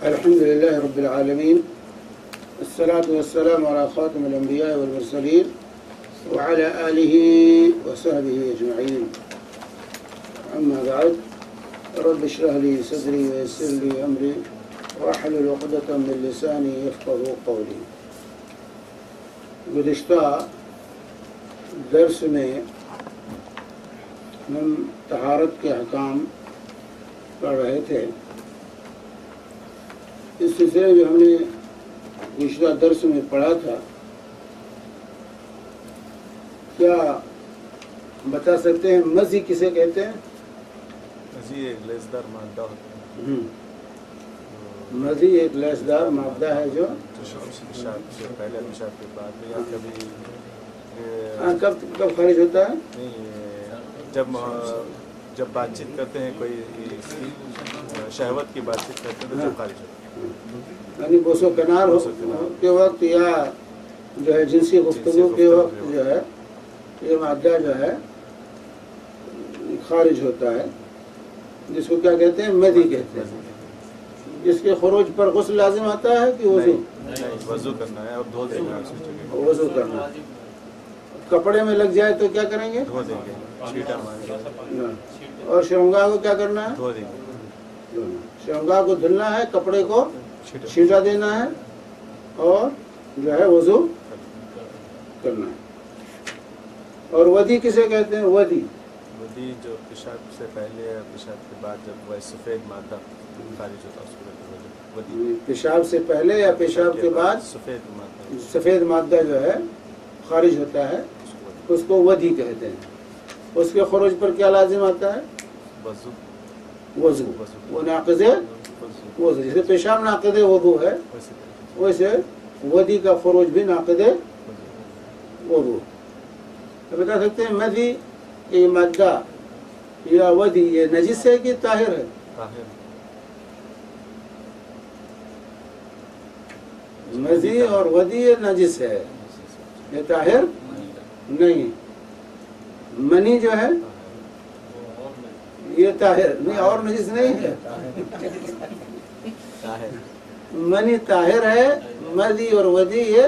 الحمد لله رب العالمين الصلاة والسلام على خاتم الأنبياء والمرسلين وعلى آله وصحبه أجمعين. أما بعد، رب اشرح لي صدري ويسر لي أمري واحلل عقدة من لساني يفقهوا قولي. گزشتہ درس میں ہم طہارت کے احکام پڑھ رہے تھے. اس سلسلے میں جو ہم نے گزشتہ درس میں پڑھا تھا، کیا بتا سکتے ہیں مزی کسے کہتے ہیں؟ مزی ایک لیسدار مادہ ہوتا ہے. مزی ایک لیسدار مادہ ہے جو پیشاب سے پہلے پیشاب کے بعد میں یا کبھی کب خارج ہوتا ہے؟ نہیں، جب بات چیت کرتے ہیں، کوئی شہوت کی بات چیت کرتے ہیں تو جب خارج ہوتا ہے. یعنی بوس و کنار کے وقت یا جو ہے جنسی گفتگو کے وقت جو ہے یہ مادہ جو ہے خارج ہوتا ہے، جس کو کیا کہتے ہیں؟ مدی کہتے ہیں. جس کے خروج پر غسل لازم آتا ہے کہ وضو کرنا ہے اور دھو دینا ہے. وضو کرنا. کپڑے میں لگ جائے تو کیا کریں گے؟ دھو دیں گے، چھینٹا ماریں گے. اور شرمگاہ کو کیا کرنا ہے؟ دھو دیں گے. شرمگاہ کو دھلنا ہے، کپڑے کو چھینٹا دینا ہے اور جو ہے وضو کرنا ہے. اور ودی کسے کہتے ہیں؟ ودی جو پیشاب سے پہلے یا پیشاب کے بعد جب وہ سفید مادہ خارج ہوتا ہے اس کو ودی. پیشاب سے پہلے یا پیشاب کے بعد سفید مادہ جو ہے خارج ہوتا ہے، اس کو ودی کہتے ہیں. اس کے خروج پر کیا لازم آتا ہے؟ وضو. وہ ناقض وضو. جیسے پیشاب ناقض وضو ہے، ویسے ودی کا خروج بھی ناقض وضو. بتا سکتے ہیں مدی یہ مادہ یا ودی یہ نجس ہے کہ طاہر ہے؟ مزی اور ودی یہ نجس ہے، یہ طاہر نہیں. منی جو ہے یہ طاہر نہیں اور نجس نہیں ہے. منی طاہر ہے، مزی اور ودی یہ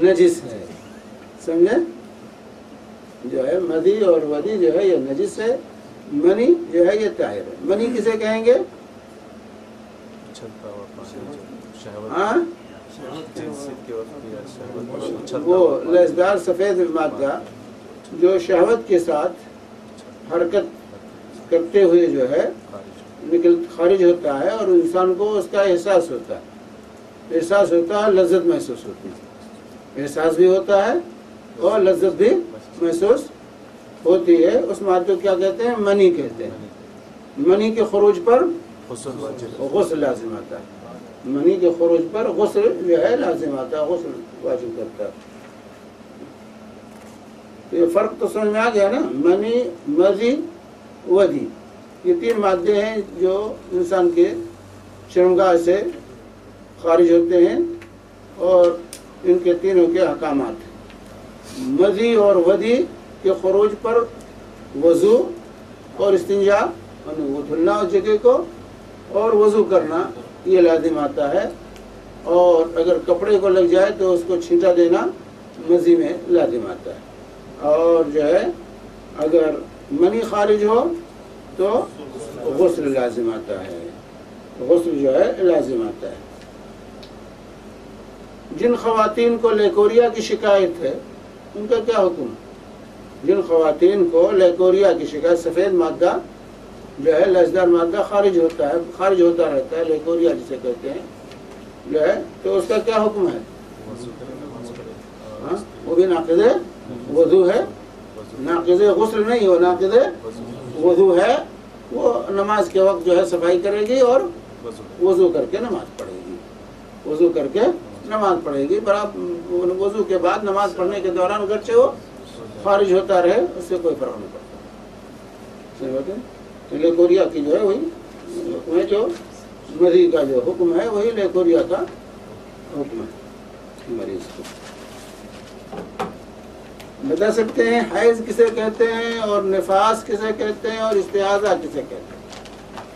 نجس ہے. سمجھے؟ جو ہے مزی اور ودی جو ہے یہ نجس ہے، منی جو ہے یہ طاہر ہے. منی کسے کہیں گے؟ ہاں، وہ لیسدار سفید مادہ جو شہوت کے ساتھ حرکت کرتے ہوئے جو ہے خارج ہوتا ہے اور انسان کو اس کا احساس ہوتا ہے. لذت محسوس ہوتی ہے. احساس بھی ہوتا ہے اور لذت بھی محسوس ہوتی ہے. اس مادے کو کیا کہتے ہیں؟ منی کہتے ہیں. منی کے خروج پر غسل لازم آتا ہے. منی کے خروج پر غسل جو ہے لازم آتا ہے، غسل واجب کرتا ہے. یہ فرق تو سمجھ میں آ گیا نا؟ منی، مزی، ودی یہ تین مادے ہیں جو انسان کے شرمگاہ سے خارج ہوتے ہیں اور ان کے تینوں کے احکامات ہیں. مزی اور ودی کے خروج پر وضو اور استنجا، وہ دھلنا اس جگہ کو اور وضو کرنا یہ لازم آتا ہے. اور اگر کپڑے کو لگ جائے تو اس کو چھینٹا دینا مزی میں لازم آتا ہے. اور جو ہے اگر منی خارج ہو تو غسل لازم آتا ہے. غسل جو ہے لازم آتا ہے. جن خواتین کو لیکوریا کی شکایت ہے ان کا کیا حکم؟ جن خواتین کو لیکوریا کی شکایت، سفید مادہ جو ہے لیسدار مادہ خارج ہوتا رہتا ہے، لیکوریا جسے کہتے ہیں جو ہے، تو اس کا کیا حکم ہے؟ وہ بھی ناقض وضو ہے. ناقض غسل نہیں، وہ ناقض وضو ہے. وہ نماز کے وقت جو ہے صفائی کرے گی اور وضو کر کے نماز پڑھے گی. وضو کر کے نماز پڑھے گی. وضو کے بعد نماز پڑھنے کے دوران اگرچہ وہ خارج ہوتا رہے اس سے کوئی فرق نہیں پڑتا. لیکوریا کی جو ہے وہی حکم ہے، جو مریض کا جو حکم ہے وہی لیکوریا کا حکم ہے. مریض کو بتا سکتے ہیں حیض کسے کہتے ہیں اور نفاس کسے کہتے ہیں اور استحاضہ کسے کہتے ہیں؟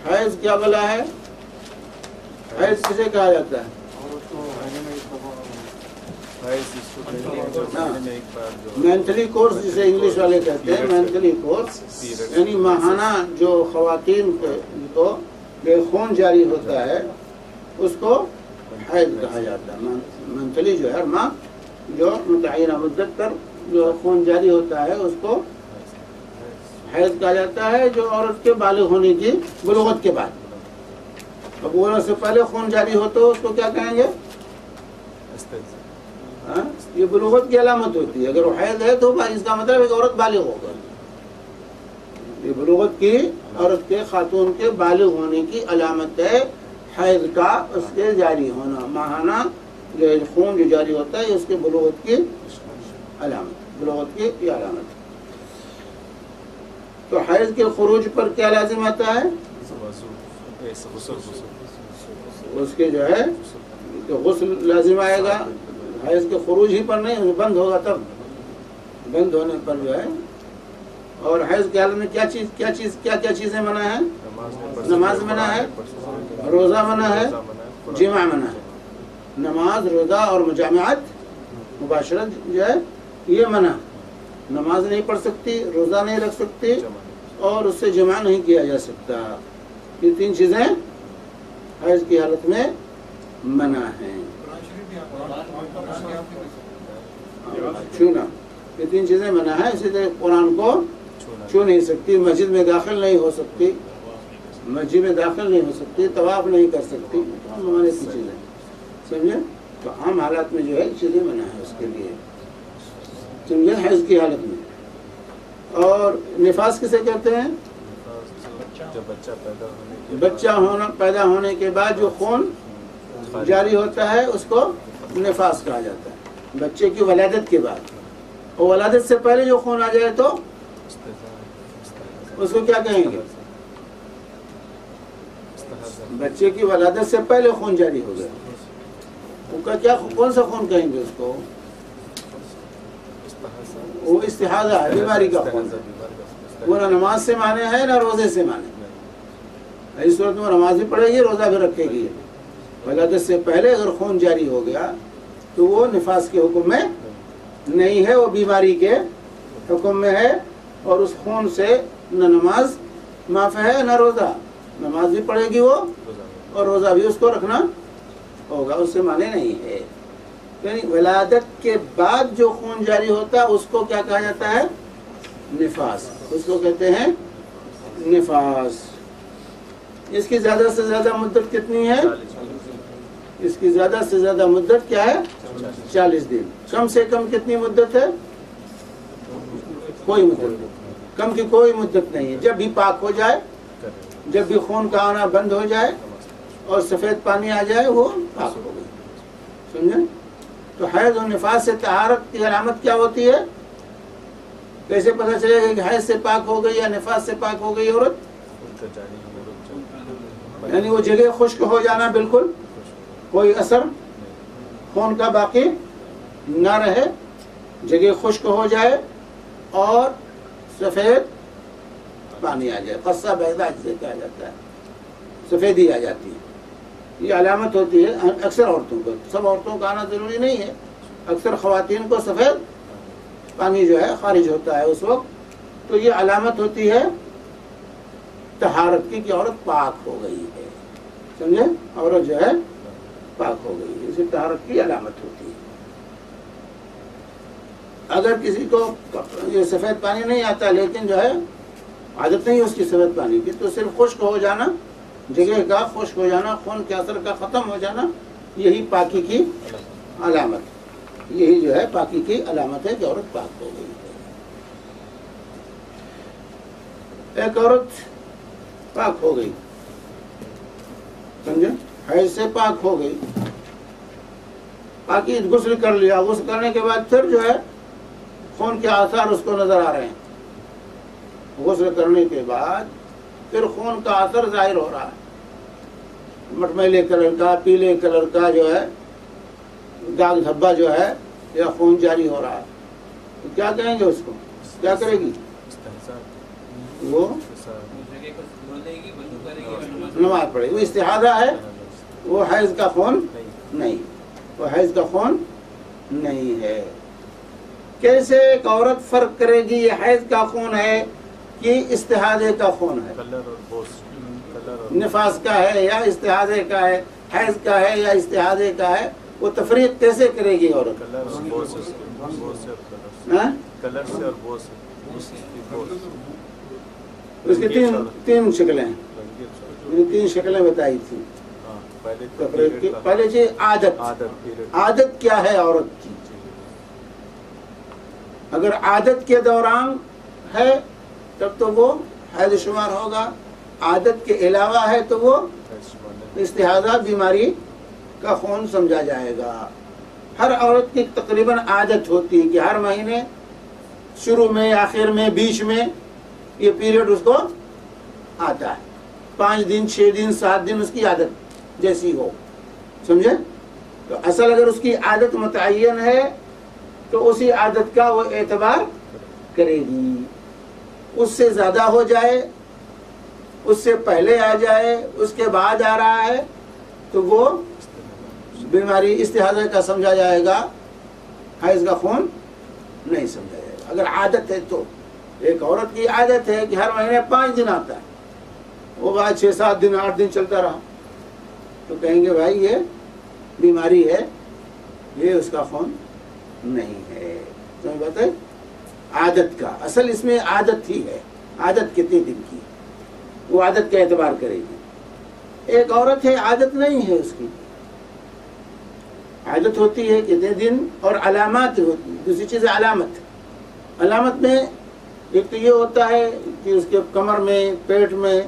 حیض کیا بلا ہے؟ حیض کسے کہا جاتا ہے؟ مینتھلی کورس جسے انگلش والے کہتے ہیں، مینتھلی کورس یعنی ماہانہ جو خواتین کو بے خون جاری ہوتا ہے اس کو حیض کہا جاتا ہے۔ منتھلی جو ہے ہر ماہ جو متعینہ مدت پر جو خون جاری ہوتا ہے اس کو حیض کہا جاتا ہے، جو عورت کے بالغ ہونے کی بلوغت کے بعد۔ اب بلوغت سے پہلے خون جاری ہو تو اس کو کیا کہیں گے؟ یہ بلوغت کی علامت ہوتی ہے۔ اگر وہ حیض ہے تو اس کا مطلب ہے کہ عورت بالغ ہو گئی۔ یہ بلوغت کی عورت کے خاتون کے بالغ ہونے کی علامت ہے حیض کا، اس کے جاری ہونا، ماہانہ خون جو جاری ہوتا ہے اس کے بلوغت کی علامت، بلوغت کی یہ علامت۔ تو حیض کے خروج پر کیا لازم آتا ہے؟ اس کے جو ہے غسل لازم آئے گا۔ حیض کے خروج ہی پر نہیں، بند ہوگا تب، بند ہونے پر جو ہے۔ اور حیض کے حالت میں کیا چیزیں منع ہیں؟ نماز منع ہے، روزہ منع ہے، جماع منع ہے۔ نماز، روزہ اور مجامعت، مباشرت جو ہے یہ منع۔ نماز نہیں پڑھ سکتی، روزہ نہیں رکھ سکتی اور اس سے جماع نہیں کیا جا سکتا۔ یہ تین چیزیں حیض کی حالت میں منع ہیں۔ چھونا، یہ تین چیزیں منع ہیں۔ اسی طرح قرآن کو چھو نہیں سکتی، مسجد میں داخل نہیں ہو سکتی، مسجد میں داخل نہیں ہو سکتی، طواف نہیں کر سکتی، ہمارے کی چیزیں سمجھے۔ تو عام حالات میں جو ہے چیزیں منع ہے اس کے لیے، سمجھے، حیض کی حالت میں۔ اور نفاس کسے کہتے ہیں؟ بچہ پیدا ہونے کے بعد جو خون جاری ہوتا ہے اس کو نفاس کہا جاتا ہے، بچے کی ولادت کے بعد۔ اور ولادت سے پہلے جو خون آ جائے تو اس کو کیا کہیں گے؟ بچے کی ولادت سے پہلے خون جاری ہو گیا، ان کا کیا، کون سا خون کہیں گے اس کو؟ وہ استحاضہ ہے، بیماری کا خون۔ وہ نہ نماز سے مانے ہے نہ روزے سے مانے۔ اس صورت میں نماز بھی پڑھے گی، روزہ بھی رکھے گی۔ ولادت سے پہلے اگر خون جاری ہو گیا تو وہ نفاس کے حکم میں نہیں ہے، وہ بیماری کے حکم میں ہے۔ اور اس خون سے نہ نماز معاف ہے نہ روزہ، نماز بھی پڑھے گی وہ اور روزہ بھی اس کو رکھنا ہوگا، اس سے مانے نہیں ہے۔ یعنی ولادت کے بعد جو خون جاری ہوتا ہے اس کو کیا کہا جاتا ہے؟ نفاس، اس کو کہتے ہیں نفاس۔ اس کی زیادہ سے زیادہ مدت کتنی ہے؟ اس کی زیادہ سے زیادہ مدت کیا ہے؟ 40 دن۔ کم سے کم کتنی مدت ہے؟ کوئی مدت نہیں، کم کی کوئی مدت نہیں ہے۔ جب بھی پاک ہو جائے، جب بھی خون کا آنا بند ہو جائے اور سفید پانی آ جائے وہ پاک ہو گئی، سمجھے۔ تو حیض و نفاس سے طہارت کی علامت کیا ہوتی ہے؟ کیسے پتہ چلے گا کہ حیض سے پاک ہو گئی یا نفاس سے پاک ہو گئی عورت؟ یعنی وہ جگہ خشک ہو جانا، بالکل کوئی اثر خون کا باقی نہ رہے، جگہ خشک ہو جائے اور سفید پانی آ جائے، قصہ بیضاء جسے کہا جاتا ہے، سفیدی آ جاتی ہے، یہ علامت ہوتی ہے اکثر عورتوں کو۔ سب عورتوں کا آنا ضروری نہیں ہے، اکثر خواتین کو سفید پانی جو ہے خارج ہوتا ہے اس وقت، تو یہ علامت ہوتی ہے طہارت کی کہ عورت پاک ہو گئی ہے، سمجھے، عورت جو ہے پاک ہو گئی ہے، اسے طہارت کی علامت ہوتی ہے۔ اگر کسی کو یہ سفید پانی نہیں آتا لیکن جو ہے عادت نہیں اس کی سفید پانی کی، تو صرف خشک ہو جانا، جگہ کا خشک ہو جانا، خون کے اثر کا ختم ہو جانا، یہی پاکی کی علامت، یہی جو ہے پاکی کی علامت ہے کہ عورت پاک ہو گئی ہے۔ ایک عورت پاک ہو گئی، سمجھے، حیض سے پاک ہو گئی، پاکی غسل کر لیا، غسل کرنے کے بعد پھر جو ہے خون کے آثار اس کو نظر آ رہے ہیں، غسل کرنے کے بعد پھر خون کا اثر ظاہر ہو رہا ہے، مٹمیلے کلر کا، پیلے کلر کا جو ہے داغ دھبا جو ہے یا خون جاری ہو رہا ہے، تو کیا کہیں گے اس کو؟ کیا کرے گی وہ؟ نماز پڑھے گی، وہ استحاضہ ہے وہ حیض کا خون نہیں، وہ حیض کا خون نہیں ہے۔ کیسے ایک عورت فرق کرے گی یہ حیض کا خون ہے کہ استحاضے کا خون ہے، کلر اور بوس، کلر اور نفاس کا ہے یا استحاضے کا ہے، حیض کا ہے یا استحاضے کا ہے، وہ تفریق کیسے کرے گی عورت؟ کلر اور بوس، بوس سے اور کلر سے، ہاں؟ کلر سے اور بوس سے، اس کی بوس، اس کی تین شکلیں، رنگین تین شکلیں بتائی تھی ہاں، پہلے تفریق کی۔ پہلے جی عادت، عادت پیریڈ، عادت کیا ہے عورت کی؟ اگر عادت کے دوران ہے تب تو وہ حیض شمار ہوگا، عادت کے علاوہ ہے تو وہ استحاضہ بیماری کا خون سمجھا جائے گا۔ ہر عورت کی تقریباً عادت ہوتی ہے کہ ہر مہینے شروع میں، آخر میں، بیچ میں یہ پیریڈ اس کو آتا ہے، 5 دن، 6 دن، 7 دن، اس کی عادت جیسی ہو، سمجھے؟ تو اصل اگر اس کی عادت متعین ہے تو اسی عادت کا وہ اعتبار کرے گی۔ اس سے زیادہ ہو جائے، اس سے پہلے آ جائے، اس کے بعد آ رہا ہے تو وہ بیماری استحاضہ کا سمجھا جائے گا، حیض کا خون نہیں سمجھا جائے گا۔ اگر عادت ہے تو ایک عورت کی عادت ہے کہ ہر مہینے 5 دن آتا ہے، وہ بعد 6 7 دن 8 دن چلتا رہا تو کہیں گے بھائی یہ بیماری ہے، یہ اس کا خون نہیں ہے۔ تمہیں بتائیں عادت کا اصل اس میں عادت ہی ہے، عادت کتنے دن کی، وہ عادت کا اعتبار کرے گی۔ ایک عورت ہے عادت نہیں ہے، اس کی عادت ہوتی ہے کتنے دن، اور علامات ہوتی ہیں۔ دوسری چیز ہے علامت۔ علامت میں ایک تو یہ ہوتا ہے کہ اس کے کمر میں، پیٹ میں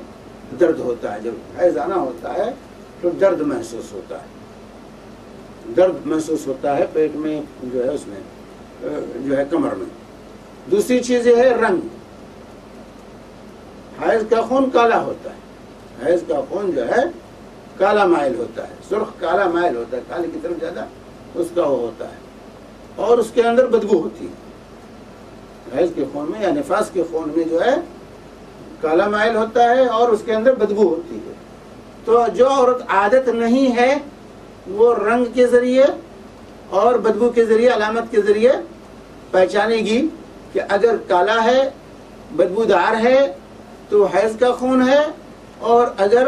درد ہوتا ہے، جب حیض آنا ہوتا ہے تو درد محسوس ہوتا ہے، درد محسوس ہوتا ہے پیٹ میں، جو ہے اس میں جو ہے کمر میں۔ دوسری چیز یہ ہے رنگ، حیض کا خون کالا ہوتا ہے، حیض کا خون جو ہے کالا مائل ہوتا ہے، سرخ کالا مائل ہوتا ہے، کالے کی طرف زیادہ اس کا وہ ہوتا ہے، اور اس کے اندر بدبو ہوتی ہے۔ حیض کے خون میں یا نفاس کے خون میں جو ہے کالا مائل ہوتا ہے اور اس کے اندر بدبو ہوتی ہے۔ تو جو عورت عادت نہیں ہے وہ رنگ کے ذریعے اور بدبو کے ذریعے، علامت کے ذریعے پہچانے گی کہ اگر کالا ہے، بدبودار ہے تو حیض کا خون ہے، اور اگر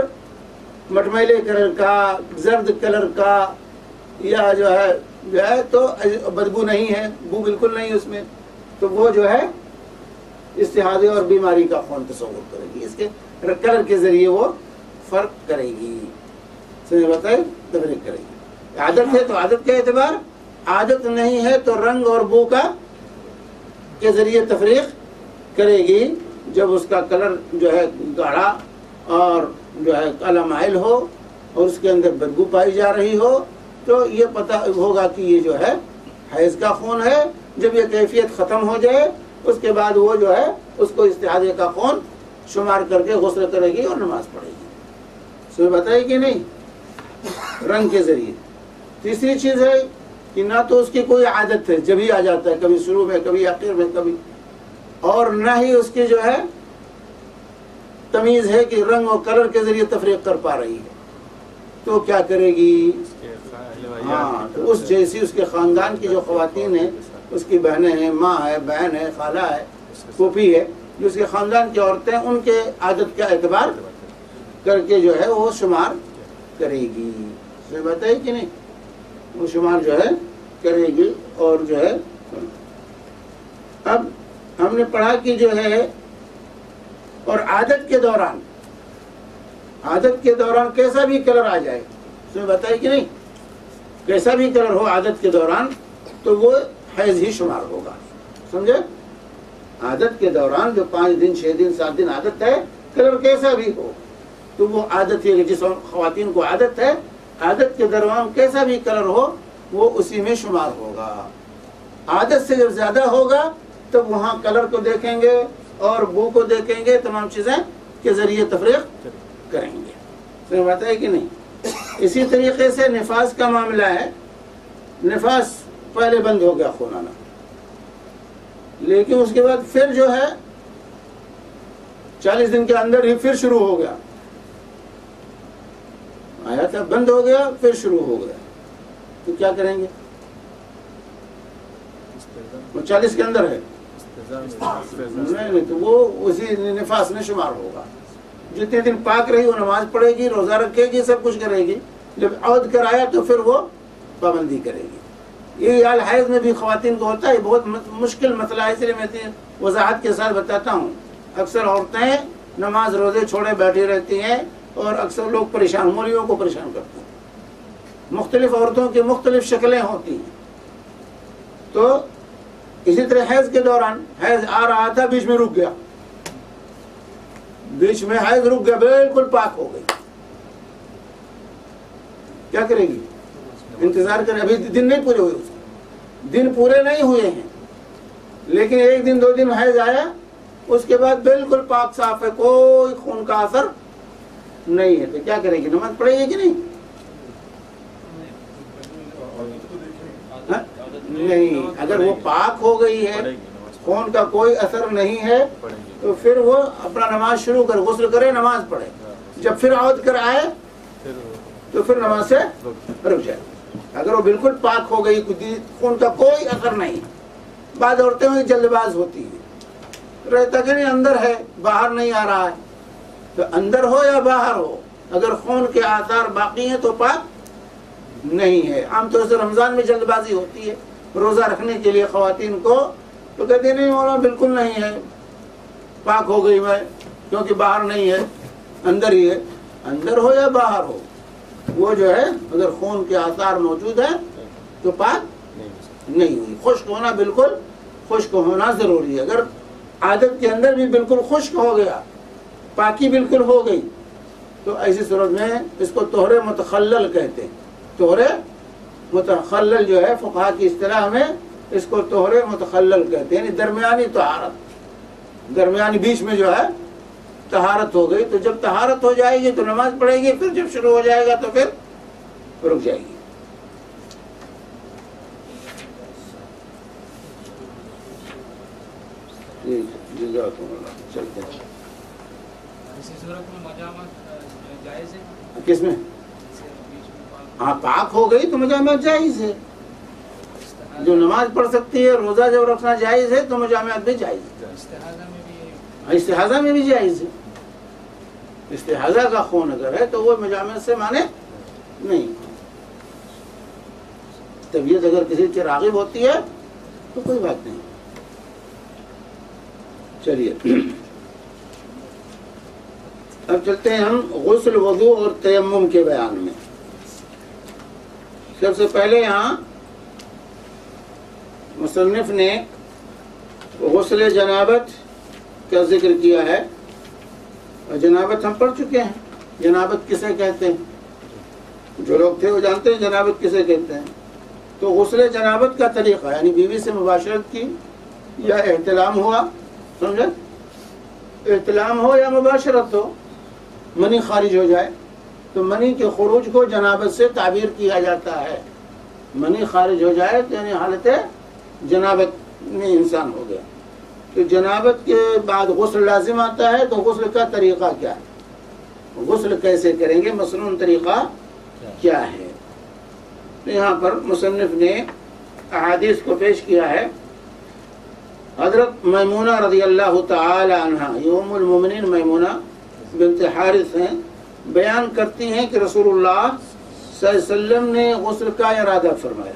مٹمیلے کلر کا، زرد کلر کا یا جو ہے تو بدبو نہیں ہے، بو بالکل نہیں اس میں، تو وہ جو ہے استحاضے اور بیماری کا خون تصور کرے گی، اس کے کلر کے ذریعے وہ فرق کرے گی، سمجھ بتائے، تفریق کرے گی۔ عادت ہے تو عادت کا اعتبار، عادت نہیں ہے تو رنگ اور بو کا کے ذریعے تفریق کرے گی۔ جب اس کا کلر جو ہے گاڑھا اور جو ہے کالا مائل ہو اور اس کے اندر بدبو پائی جا رہی ہو تو یہ پتہ ہوگا کہ یہ جو ہے حیض کا خون ہے۔ جب یہ کیفیت ختم ہو جائے اس کے بعد وہ جو ہے اس کو استحاضے کا خون شمار کر کے غسل کرے گی اور نماز پڑھے گی، سمجھ بتائے کہ نہیں، رنگ کے ذریعے۔ تیسری چیز ہے کہ نہ تو اس کی کوئی عادت ہے، جب ہی آ جاتا ہے، کبھی شروع میں، کبھی آخر میں، کبھی، اور نہ ہی اس کی جو ہے تمیز ہے کہ رنگ اور کلر کے ذریعے تفریق کر پا رہی ہے، تو کیا کرے گی؟ ہاں، تو اس جیسی اس کے خاندان کی جو خواتین ہیں، اس کی بہنیں ہیں، ماں ہے، بہن ہے، خالہ ہے، پھوپھی ہے، جو اس کے خاندان کی عورتیں، ان کے عادت کا اعتبار کر کے جو ہے وہ شمار کرے گی، سمجھ بتائی کہ نہیں، وہ شمار جو ہے کرے گی۔ اور جو ہے اب ہم نے پڑھا کہ جو ہے اور عادت کے دوران کیسا بھی کلر آ جائے، سمجھ بتائی کہ نہیں، کیسا بھی کلر ہو عادت کے دوران تو وہ حیض ہی شمار ہوگا، سمجھے؟ عادت کے دوران جو 5 دن، 6 دن، 7 دن عادت ہے، کلر کیسا بھی ہو تو وہ عادت ہے، جس خواتین کو عادت ہے، عادت کے دوران کیسا بھی کلر ہو وہ اسی میں شمار ہوگا۔ عادت سے جب زیادہ ہوگا تب وہاں کلر کو دیکھیں گے اور بو کو دیکھیں گے، تمام چیزیں کے ذریعے تفریق کریں گے، سمجھ بات ہے کہ نہیں۔ اسی طریقے سے نفاس کا معاملہ ہے، نفاس پہلے بند ہو گیا خون آنا، لیکن اس کے بعد پھر جو ہے 40 دن کے اندر ہی پھر شروع ہو گیا، آیا تھا، بند ہو گیا، پھر شروع ہو گیا، تو کیا کریں گے؟ وہ 40 کے اندر ہے، نہیں تو وہ اسی نفاس میں شمار ہوگا. جتنے دن پاک رہی وہ نماز پڑھے گی، روزہ رکھے گی، سب کچھ کرے گی. جب عود کر آیا تو پھر وہ پابندی کرے گی. یہ حال حیض میں بھی خواتین کو ہوتا ہے. بہت مشکل مسئلہ ہے، اس لیے میں وضاحت کے ساتھ بتاتا ہوں. اکثر عورتیں نماز روزے چھوڑے بیٹھی رہتی ہیں اور اکثر لوگ پریشان، مولیوں کو پریشان کرتے ہیں. مختلف عورتوں کی مختلف شکلیں ہوتی ہیں. تو اسی طرح حیض کے دوران حیض آ رہا تھا، بیچ میں رک گیا، بیچ میں حیض رک گیا، بالکل پاک ہو گئی، کیا کرے گی؟ انتظار کرے. ابھی دن نہیں پورے ہوئے، اس کے دن پورے نہیں ہوئے ہیں، لیکن 1 دن 2 دن حیض آیا، اس کے بعد بالکل پاک صاف ہے، کوئی خون کا اثر نہیں ہے. تو کیا کرے گی؟ نماز پڑھے گی کہ نہیں؟ نہیں، اگر وہ پاک ہو گئی ہے، خون کا کوئی اثر نہیں ہے، تو پھر وہ اپنا نماز شروع کرے، غسل کرے، نماز پڑھے. جب پھر عود کر آئے تو پھر نماز سے رک جائے. اگر وہ بالکل پاک ہو گئی، خون کا کوئی اثر نہیں. بعض عورتیں میں جلد باز ہوتی ہیں، رہتا کہ نہیں اندر ہے، باہر نہیں آ رہا ہے. تو اندر ہو یا باہر ہو، اگر خون کے آثار باقی ہیں تو پاک نہیں ہے. عام طور سے رمضان میں جلد بازی ہوتی ہے روزہ رکھنے کے لیے خواتین کو، تو کہتے ہیں نہیں مولانا بالکل نہیں ہے، پاک ہو گئی میں، کیونکہ باہر نہیں ہے، اندر ہی ہے. اندر ہو یا باہر ہو، وہ جو ہے اگر خون کے آثار موجود ہیں تو پاک نہیں ہوئی. خشک ہونا، بالکل خشک ہونا ضروری ہے. اگر عادت کے اندر بھی بالکل خشک ہو گیا، پاکی بالکل ہو گئی، تو ایسی صورت میں اس کو طہر متخلل کہتے ہیں. طہر متخلل جو ہے فقہا کی اصطلاح میں اس کو طہر متخلل کہتے ہیں، یعنی درمیانی طہارت، درمیانی بیچ میں جو ہے طہارت ہو گئی. تو جب طہارت ہو جائے گی تو نماز پڑھے گی، پھر جب شروع ہو جائے گا تو پھر رک جائے گی. چلتے ہیں. کس میں؟ ہاں پاک ہو گئی تو مجامعت جائز ہے. جو نماز پڑھ سکتی ہے، روزہ جب رکھنا جائز ہے تو مجامعت بھی جائز ہے. استحاضہ میں بھی جائز ہے. استحاضہ کا خون اگر ہے تو وہ مجامعت سے مانے نہیں. طبیعت اگر کسی کی راغب ہوتی ہے تو کوئی بات نہیں. چلیے اب چلتے ہیں ہم غسل، وضو اور تیمم کے بیان میں. سب سے پہلے یہاں مصنف نے غسل جنابت کا ذکر کیا ہے. اور جنابت ہم پڑھ چکے ہیں. جنابت کسے کہتے ہیں؟ جو لوگ تھے وہ جانتے ہیں جنابت کسے کہتے ہیں. تو غسل جنابت کا طریقہ یعنی بیوی سے مباشرت کی یا احتلام ہوا، سمجھے؟ احتلام ہو یا مباشرت ہو، منی خارج ہو جائے تو منی کے خروج کو جنابت سے تعبیر کیا جاتا ہے. منی خارج ہو جائے تو یعنی حالت جنابت میں انسان ہو گیا. تو جنابت کے بعد غسل لازم آتا ہے. تو غسل کا طریقہ کیا ہے؟ غسل کیسے کریں گے؟ مسنون طریقہ کیا ہے؟ تو یہاں پر مصنف نے احادیث کو پیش کیا ہے. حضرت میمونہ رضی اللہ تعالی عنہ، یہ ام المومنین میمونہ بنت حارث ہیں، بیان کرتی ہیں کہ رسول اللہ صلی اللہ علیہ وسلم نے غسل کا ارادہ فرمایا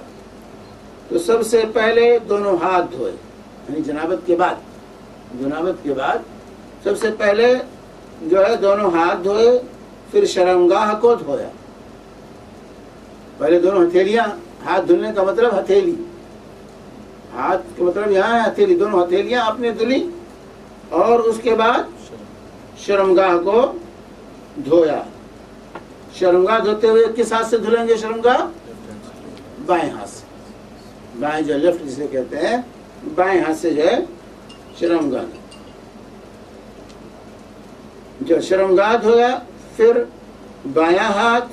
تو سب سے پہلے دونوں ہاتھ دھوئے، یعنی جنابت کے بعد سب سے پہلے جو ہے دونوں ہاتھ دھوئے، پھر شرمگاہ کو دھویا. پہلے دونوں ہتھیلیاں، ہاتھ دھلنے کا مطلب ہتھیلی، ہاتھ کا مطلب یہاں ہے ہتھیلی، دونوں ہتھیلیاں اپنی دھلی، اور اس کے بعد شرمگاہ کو دھویا. شرمگاہ دھوتے ہوئے کس ہاتھ سے دھلیں گے؟ شرمگاہ بائیں ہاتھ سے. بائیں جو لیفٹ جسے کہتے ہیں، بائیں ہاتھ سے جو ہے شرمگاہ. جو شرمگاہ دھویا، پھر بایاں ہاتھ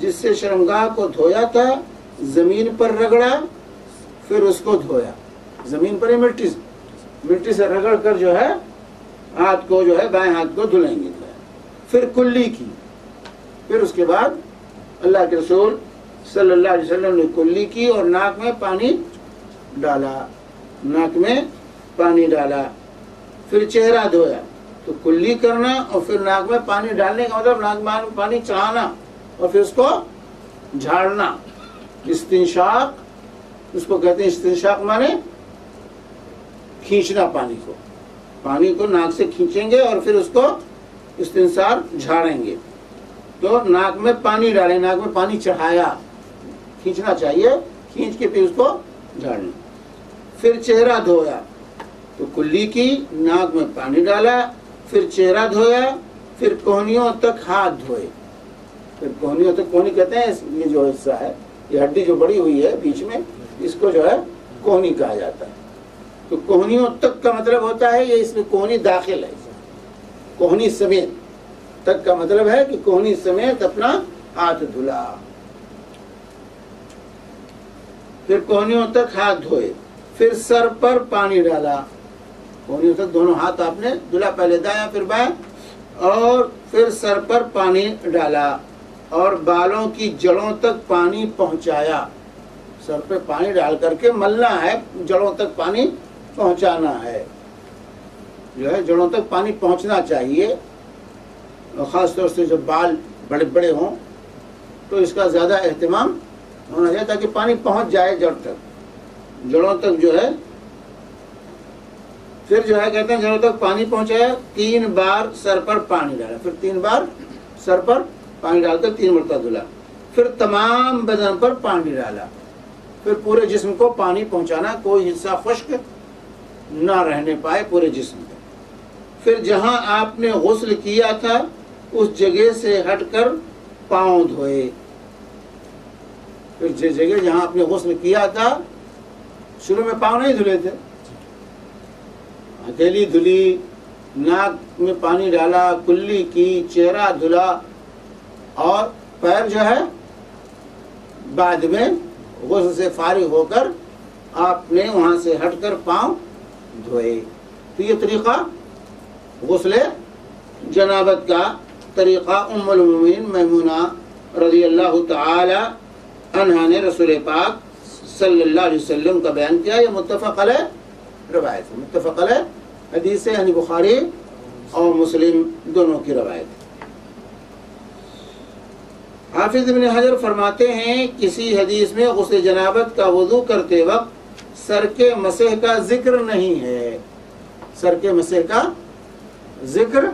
جس سے شرمگاہ کو دھویا تھا زمین پر رگڑا، پھر اس کو دھویا. زمین پر ہی مٹی سے رگڑ کر جو ہے ہاتھ کو جو ہے بائیں ہاتھ کو دھلیں گے. پھر کلی کی، پھر اس کے بعد اللہ کے رسول صلی اللہ علیہ وسلم نے کلی کی اور ناک میں پانی ڈالا، ناک میں پانی ڈالا، پھر چہرہ دھویا۔ تو کلی کرنا اور پھر ناک میں پانی ڈالنے کا مطلب ناک میں پانی چڑھانا اور پھر اس کو جھاڑنا۔ استنشاق اس کو کہتے ہیں، استنشاق مانے کھینچنا، پانی کو ناک سے کھینچیں گے اور پھر اس کو استنثار جھاڑیں گے۔ تو ناک میں پانی ڈالیں، ناک میں پانی چڑھایا، کھینچنا چاہیے، کھینچ کے پھر اس کو جھاڑنا۔ پھر چہرہ دھویا، تو کلی کی، ناک میں پانی ڈالا، پھر چہرہ دھویا، پھر کوہنیوں تک ہاتھ دھوئے۔ پھر کوہنیوں تک، کوہنی کہتے ہیں یہ جو حصہ ہے، یہ ہڈی جو بڑی ہوئی ہے بیچ میں، اس کو جو ہے کوہنی کہا جاتا ہے۔ تو کوہنیوں تک کا مطلب ہوتا ہے یہ اس میں کوہنی داخل ہے، کوہنی سمیت تک کا مطلب ہے کہ کوہنی سمیت اپنا ہاتھ دھلا۔ پھر کوہنیوں تک ہاتھ دھوئے، پھر سر پر پانی ڈالا، کوہنیوں تک دونوں ہاتھ آپ نے دھلا، پہلے دایاں پھر بایاں، اور پھر سر پر پانی ڈالا اور بالوں کی جڑوں تک پانی پہنچایا۔ سر پہ پانی ڈال کر کے ملنا ہے، جڑوں تک پانی پہنچانا ہے، جو ہے جڑوں تک پانی پہنچنا چاہیے، اور خاص طور سے جب بال بڑے بڑے ہوں تو اس کا زیادہ اہتمام ہونا چاہیے تاکہ پانی پہنچ جائے جڑ تک، جڑوں تک جو ہے۔ پھر جو ہے کہتے ہیں جڑوں تک پانی پہنچایا، 3 بار سر پر پانی ڈالا، پھر 3 بار سر پر پانی ڈال کر 3 مرتبہ دھلا، پھر تمام بدن پر پانی ڈالا، پھر پورے جسم کو پانی پہنچانا، کوئی حصہ خشک نہ رہنے پائے پورے جسم میں۔ پھر جہاں آپ نے غسل کیا تھا اس جگہ سے ہٹ کر پاؤں دھوئے۔ پھر جس جگہ جہاں آپ نے غسل کیا تھا، شروع میں پاؤں نہیں دھلے تھے، ہتھیلی دھلی، ناک میں پانی ڈالا، کلی کی، چہرہ دھلا، اور پیر جو ہے بعد میں غسل سے فارغ ہو کر آپ نے وہاں سے ہٹ کر پاؤں دھوئے۔ تو یہ طریقہ غسل جنابت کا طریقہ ام المومنین میمونہ رضی اللہ تعالی عنہا نے رسول پاک صلی اللہ علیہ وسلم کا بیان کیا۔ یہ متفق علیہ روایت ہے، متفق علیہ حدیث ہے، یعنی بخاری اور مسلم دونوں کی روایت ہے۔ حافظ ابن حجر فرماتے ہیں کسی حدیث میں غسل جنابت کا وضو کرتے وقت سر کے مسح کا ذکر نہیں ہے، سر کے مسح کا ذکر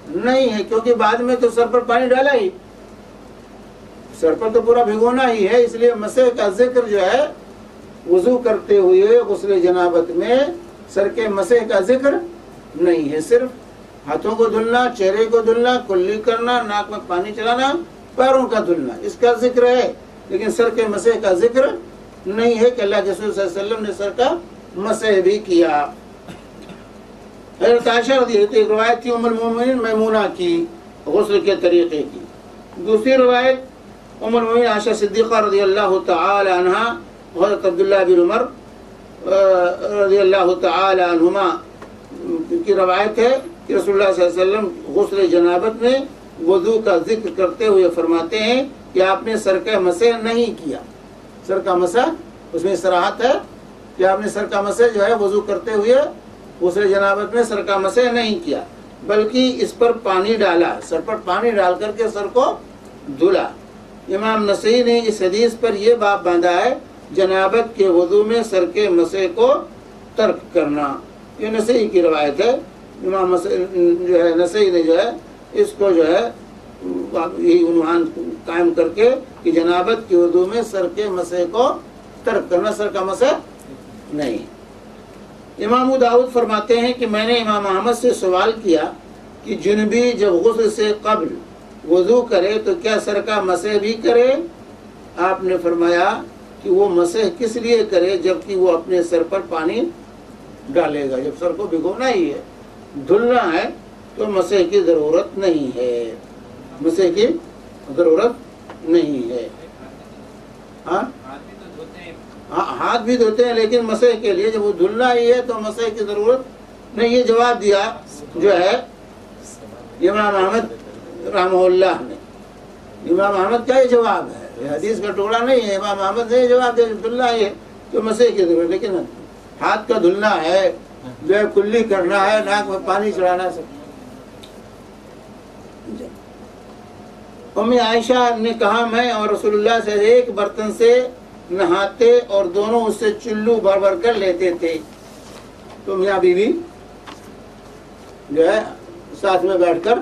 نہیں ہے، کیونکہ بعد میں تو سر پر پانی ڈالا ہی، سر پر تو پورا بھگونا ہی ہے، اس لیے مسح کا ذکر جو ہے وضو کرتے ہوئے غسل جنابت میں سر کے مسح کا ذکر نہیں ہے۔ صرف ہاتھوں کو دھلنا، چہرے کو دھلنا، کلی کرنا، ناک میں پانی چلانا، پیروں کا دھلنا، اس کا ذکر ہے، لیکن سر کے مسح کا ذکر نہیں ہے کہ اللہ کے رسول صلی اللہ علیہ وسلم نے سر کا مسح بھی کیا۔ حضرت عائشہ رضی اللہ عنہا، ایک روایت تھی ام المومنین میمونہ کی غسل کے طریقے کی، دوسری روایت ام المومنین عائشہ صدیقہ رضی اللہ تعالی عنہا، حضرت عبداللہ بن عمر رضی اللہ تعالی عنہما کی روایت ہے کہ رسول اللہ صلی اللہ علیہ وسلم غسل جنابت میں وضو کا ذکر کرتے ہوئے فرماتے ہیں کہ آپ نے سر کا مسح نہیں کیا۔ سر کا مسح، اس میں صراحت ہے کہ آپ نے سر کا مسح جو ہے وضو کرتے ہوئے غسل جنابت میں سر کا مسح نہیں کیا، بلکہ اس پر پانی ڈالا، سر پر پانی ڈال کر کے سر کو دھلا۔ امام نسائی نے اس حدیث پر یہ باب باندھا ہے جنابت کے وضو میں سر کے مسح کو ترک کرنا، یہ نسائی کی روایت ہے۔ امام جو ہے نسائی نے جو ہے اس کو جو ہے یہی عنوان قائم کر کے کہ جنابت کے وضو میں سر کے مسح کو ترک کرنا، سر کا مسح نہیں۔ امام داؤد فرماتے ہیں کہ میں نے امام احمد سے سوال کیا کہ جنبی جب غسل سے قبل وضو کرے تو کیا سر کا مسح بھی کرے؟ آپ نے فرمایا کہ وہ مسح کس لیے کرے جبکہ وہ اپنے سر پر پانی ڈالے گا، جب سر کو بھگونا ہی ہے، دھلنا ہے، تو مسح کی ضرورت نہیں ہے، مسح کی ضرورت نہیں ہے۔ ہاں ہاتھ بھی دھوتے ہیں لیکن مسح کے لیے، جب وہ دھلنا ہی ہے تو مسح کی ضرورت نہیں۔ یہ جواب دیا جو ہے امام احمد رحمہ اللہ نے، امام احمد کا یہ جواب ہے، یہ حدیث کا ٹکڑا نہیں ہے، امام احمد نے یہ جواب دے دھلنا یہ تو مسح کی ضرورت، لیکن ہاتھ کا دھلنا ہے، جو ہے کلی کرنا ہے، ناک میں پانی چڑھانا سب۔ ام عائشہ نے کہا میں اور رسول اللہ سے ایک برتن سے نہاتے اور دونوں اس سے چلو بھر بھر کر لیتے تھے، تو میاں بیوی جو ہے ساتھ میں بیٹھ کر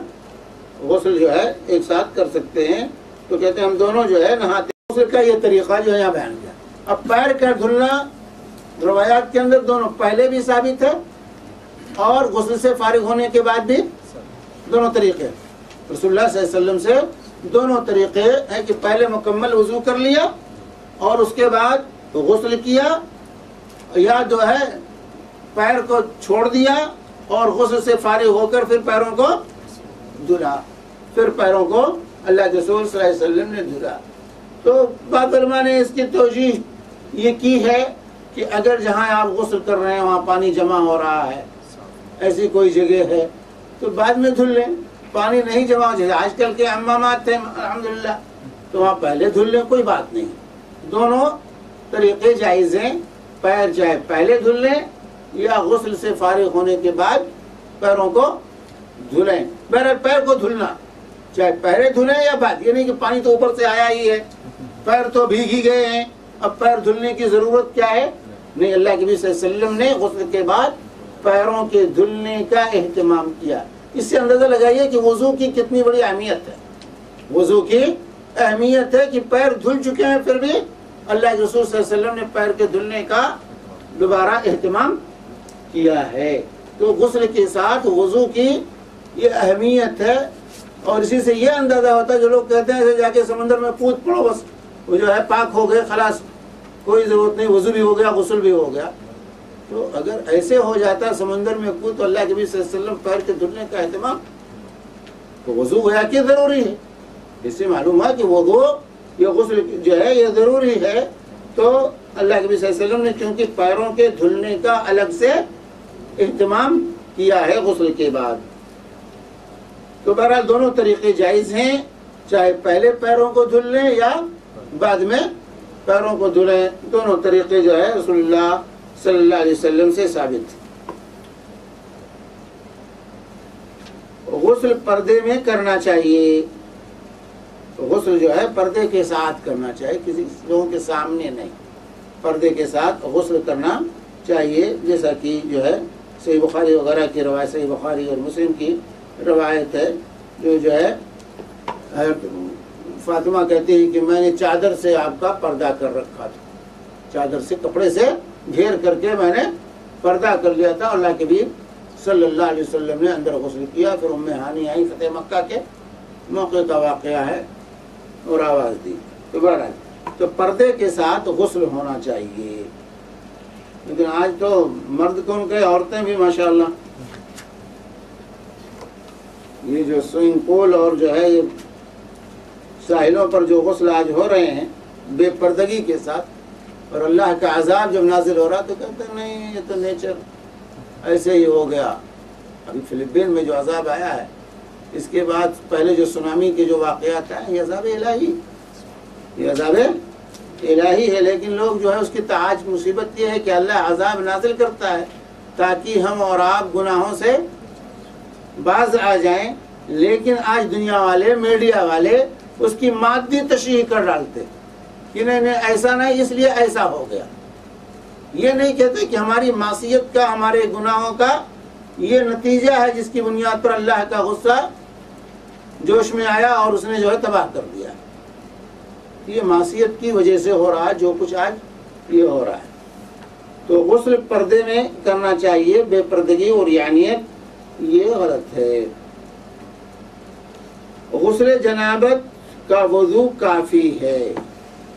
غسل جو ہے ایک ساتھ کر سکتے ہیں، تو کہتے ہیں ہم دونوں جو ہے نہاتے۔ غسل کا یہ طریقہ جو ہے یہاں بیان کیا۔ اب پیر کا دھلنا روایات کے اندر دونوں پہلے بھی ثابت ہے اور غسل سے فارغ ہونے کے بعد بھی دونوں طریقے، رسول اللہ صلی اللہ علیہ وسلم سے دونوں طریقے ہیں کہ پہلے مکمل وضو کر لیا اور اس کے بعد غسل کیا، یا جو ہے پیر کو چھوڑ دیا اور غسل سے فارغ ہو کر پھر پیروں کو دھلا، پھر پیروں کو اللہ کے رسول صلی اللہ علیہ وسلم نے دھلا۔ تو بعض علماء نے اس کی توجیح یہ کی ہے کہ اگر جہاں آپ غسل کر رہے ہیں وہاں پانی جمع ہو رہا ہے، ایسی کوئی جگہ ہے تو بعد میں دھل لیں، پانی نہیں جمع ہو جائے، آج کل کے حمامات تھے الحمدللہ تو وہاں پہلے دھل لیں، کوئی بات نہیں، دونوں طریقے جائز ہیں، پیر چاہے پہلے دھل لیں یا غسل سے فارغ ہونے کے بعد پیروں کو دھلیں۔ بہرحال پیر کو دھلنا چاہے پہلے دھلیں یا بعد، یہ نہیں کہ پانی تو اوپر سے آیا ہی ہے، پیر تو بھیگ ہی گئے ہیں، اب پیر دھلنے کی ضرورت کیا ہے؟ نہیں، اللہ کے نبی صلی اللہ علیہ وسلم نے غسل کے بعد پیروں کے دھلنے کا اہتمام کیا۔ اس سے اندازہ لگائیے کہ وضو کی کتنی بڑی اہمیت ہے، وضو کی اہمیت ہے کہ پیر دھل چکے ہیں پھر بھی اللہ کے رسول صلی اللہ علیہ وسلم نے پیر کے دھلنے کا دوبارہ اہتمام کیا ہے۔ تو غسل کے ساتھ وضو کی یہ اہمیت ہے، اور اسی سے یہ اندازہ ہوتا ہے جو لوگ کہتے ہیں ایسے جا کے سمندر میں کود پڑو بس وہ جو ہے پاک ہو گئے، خلاص کوئی ضرورت نہیں، وضو بھی ہو گیا غسل بھی ہو گیا۔ تو اگر ایسے ہو جاتا سمندر میں کود تو اللہ کے نبی صلی اللہ علیہ وسلم پیر کے دھلنے کا اہتمام، تو وضو گویا کہ ضروری ہے۔ اس سے معلوم ہے کہ وضو یہ غسل جو ہے یہ ضروری ہے، تو اللہ کے نبی صلی اللہ علیہ وسلم نے چونکہ پیروں کے دھلنے کا الگ سے اہتمام کیا ہے غسل کے بعد۔ تو بہرحال دونوں طریقے جائز ہیں، چاہے پہلے پیروں کو دھل لیں یا بعد میں پیروں کو دھلیں، دونوں طریقے جو ہے رسول اللہ صلی اللہ علیہ وسلم سے ثابت۔ غسل پردے میں کرنا چاہیے، غسل جو ہے پردے کے ساتھ کرنا چاہیے، کسی لوگوں کے سامنے نہیں، پردے کے ساتھ غسل کرنا چاہیے، جیسا کہ جو ہے صحیح بخاری وغیرہ کی روایت، صحیح بخاری اور مسلم کی روایت ہے، جو ہے فاطمہ کہتی ہیں کہ میں نے چادر سے آپ کا پردہ کر رکھا تھا، چادر سے کپڑے سے گھیر کر کے میں نے پردہ کر لیا تھا، اللہ کے نبی صلی اللہ علیہ وسلم نے اندر غسل کیا، پھر ام ہانی آئی، فتح مکہ کے موقع کا واقعہ ہے، اور آواز دی۔ تو بہرحال تو پردے کے ساتھ غسل ہونا چاہیے، لیکن آج تو مرد کون کہ عورتیں بھی ماشاءاللہ یہ جو سوئمنگ پول اور جو ہے یہ ساحلوں پر جو غسل آج ہو رہے ہیں بے پردگی کے ساتھ، اور اللہ کا عذاب جب نازل ہو رہا تو کہتے ہیں نہیں یہ تو نیچر ایسے ہی ہو گیا۔ ابھی فلپین میں جو عذاب آیا ہے، اس کے بعد پہلے جو سونامی کے جو واقعات ہیں، یہ عذاب الہی، یہ عذاب الہی ہے، لیکن لوگ جو ہے اس کی آج مصیبت یہ ہے کہ اللہ عذاب نازل کرتا ہے تاکہ ہم اور آپ گناہوں سے باز آ جائیں، لیکن آج دنیا والے میڈیا والے اس کی مادی تشریح کر ڈالتے کہ نہیں ایسا نہیں اس لیے ایسا ہو گیا، یہ نہیں کہتے کہ ہماری معصیت کا، ہمارے گناہوں کا یہ نتیجہ ہے جس کی بنیاد پر اللہ کا غصہ جوش میں آیا اور اس نے جو ہے تباہ کر دیا، یہ معصیت کی وجہ سے ہو رہا ہے جو کچھ آج یہ ہو رہا ہے۔ تو غسل پردے میں کرنا چاہیے، بے پردگی اور یعنیت یہ غلط ہے۔ غسل جنابت کا وضو کافی ہے،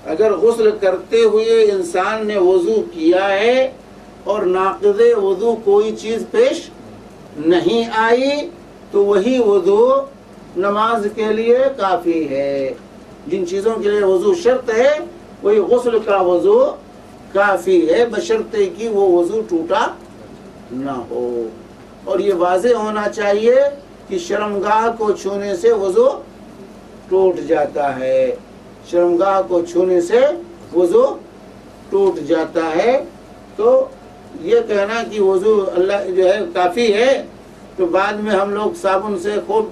اگر غسل کرتے ہوئے انسان نے وضو کیا ہے اور ناقض وضو کوئی چیز پیش نہیں آئی تو وہی وضو نماز کے لیے کافی ہے۔ جن چیزوں کے لیے وضو شرط ہے وہی غسل کا وضو کافی ہے، بشرطے کہ وہ وضو ٹوٹا نہ ہو، اور یہ واضح ہونا چاہیے کہ شرمگاہ کو چھونے سے وضو ٹوٹ جاتا ہے، شرمگاہ کو چھونے سے وضو ٹوٹ جاتا ہے۔ تو یہ کہنا کہ وضو اللہ جو ہے کافی ہے، تو بعد میں ہم لوگ صابن سے خوب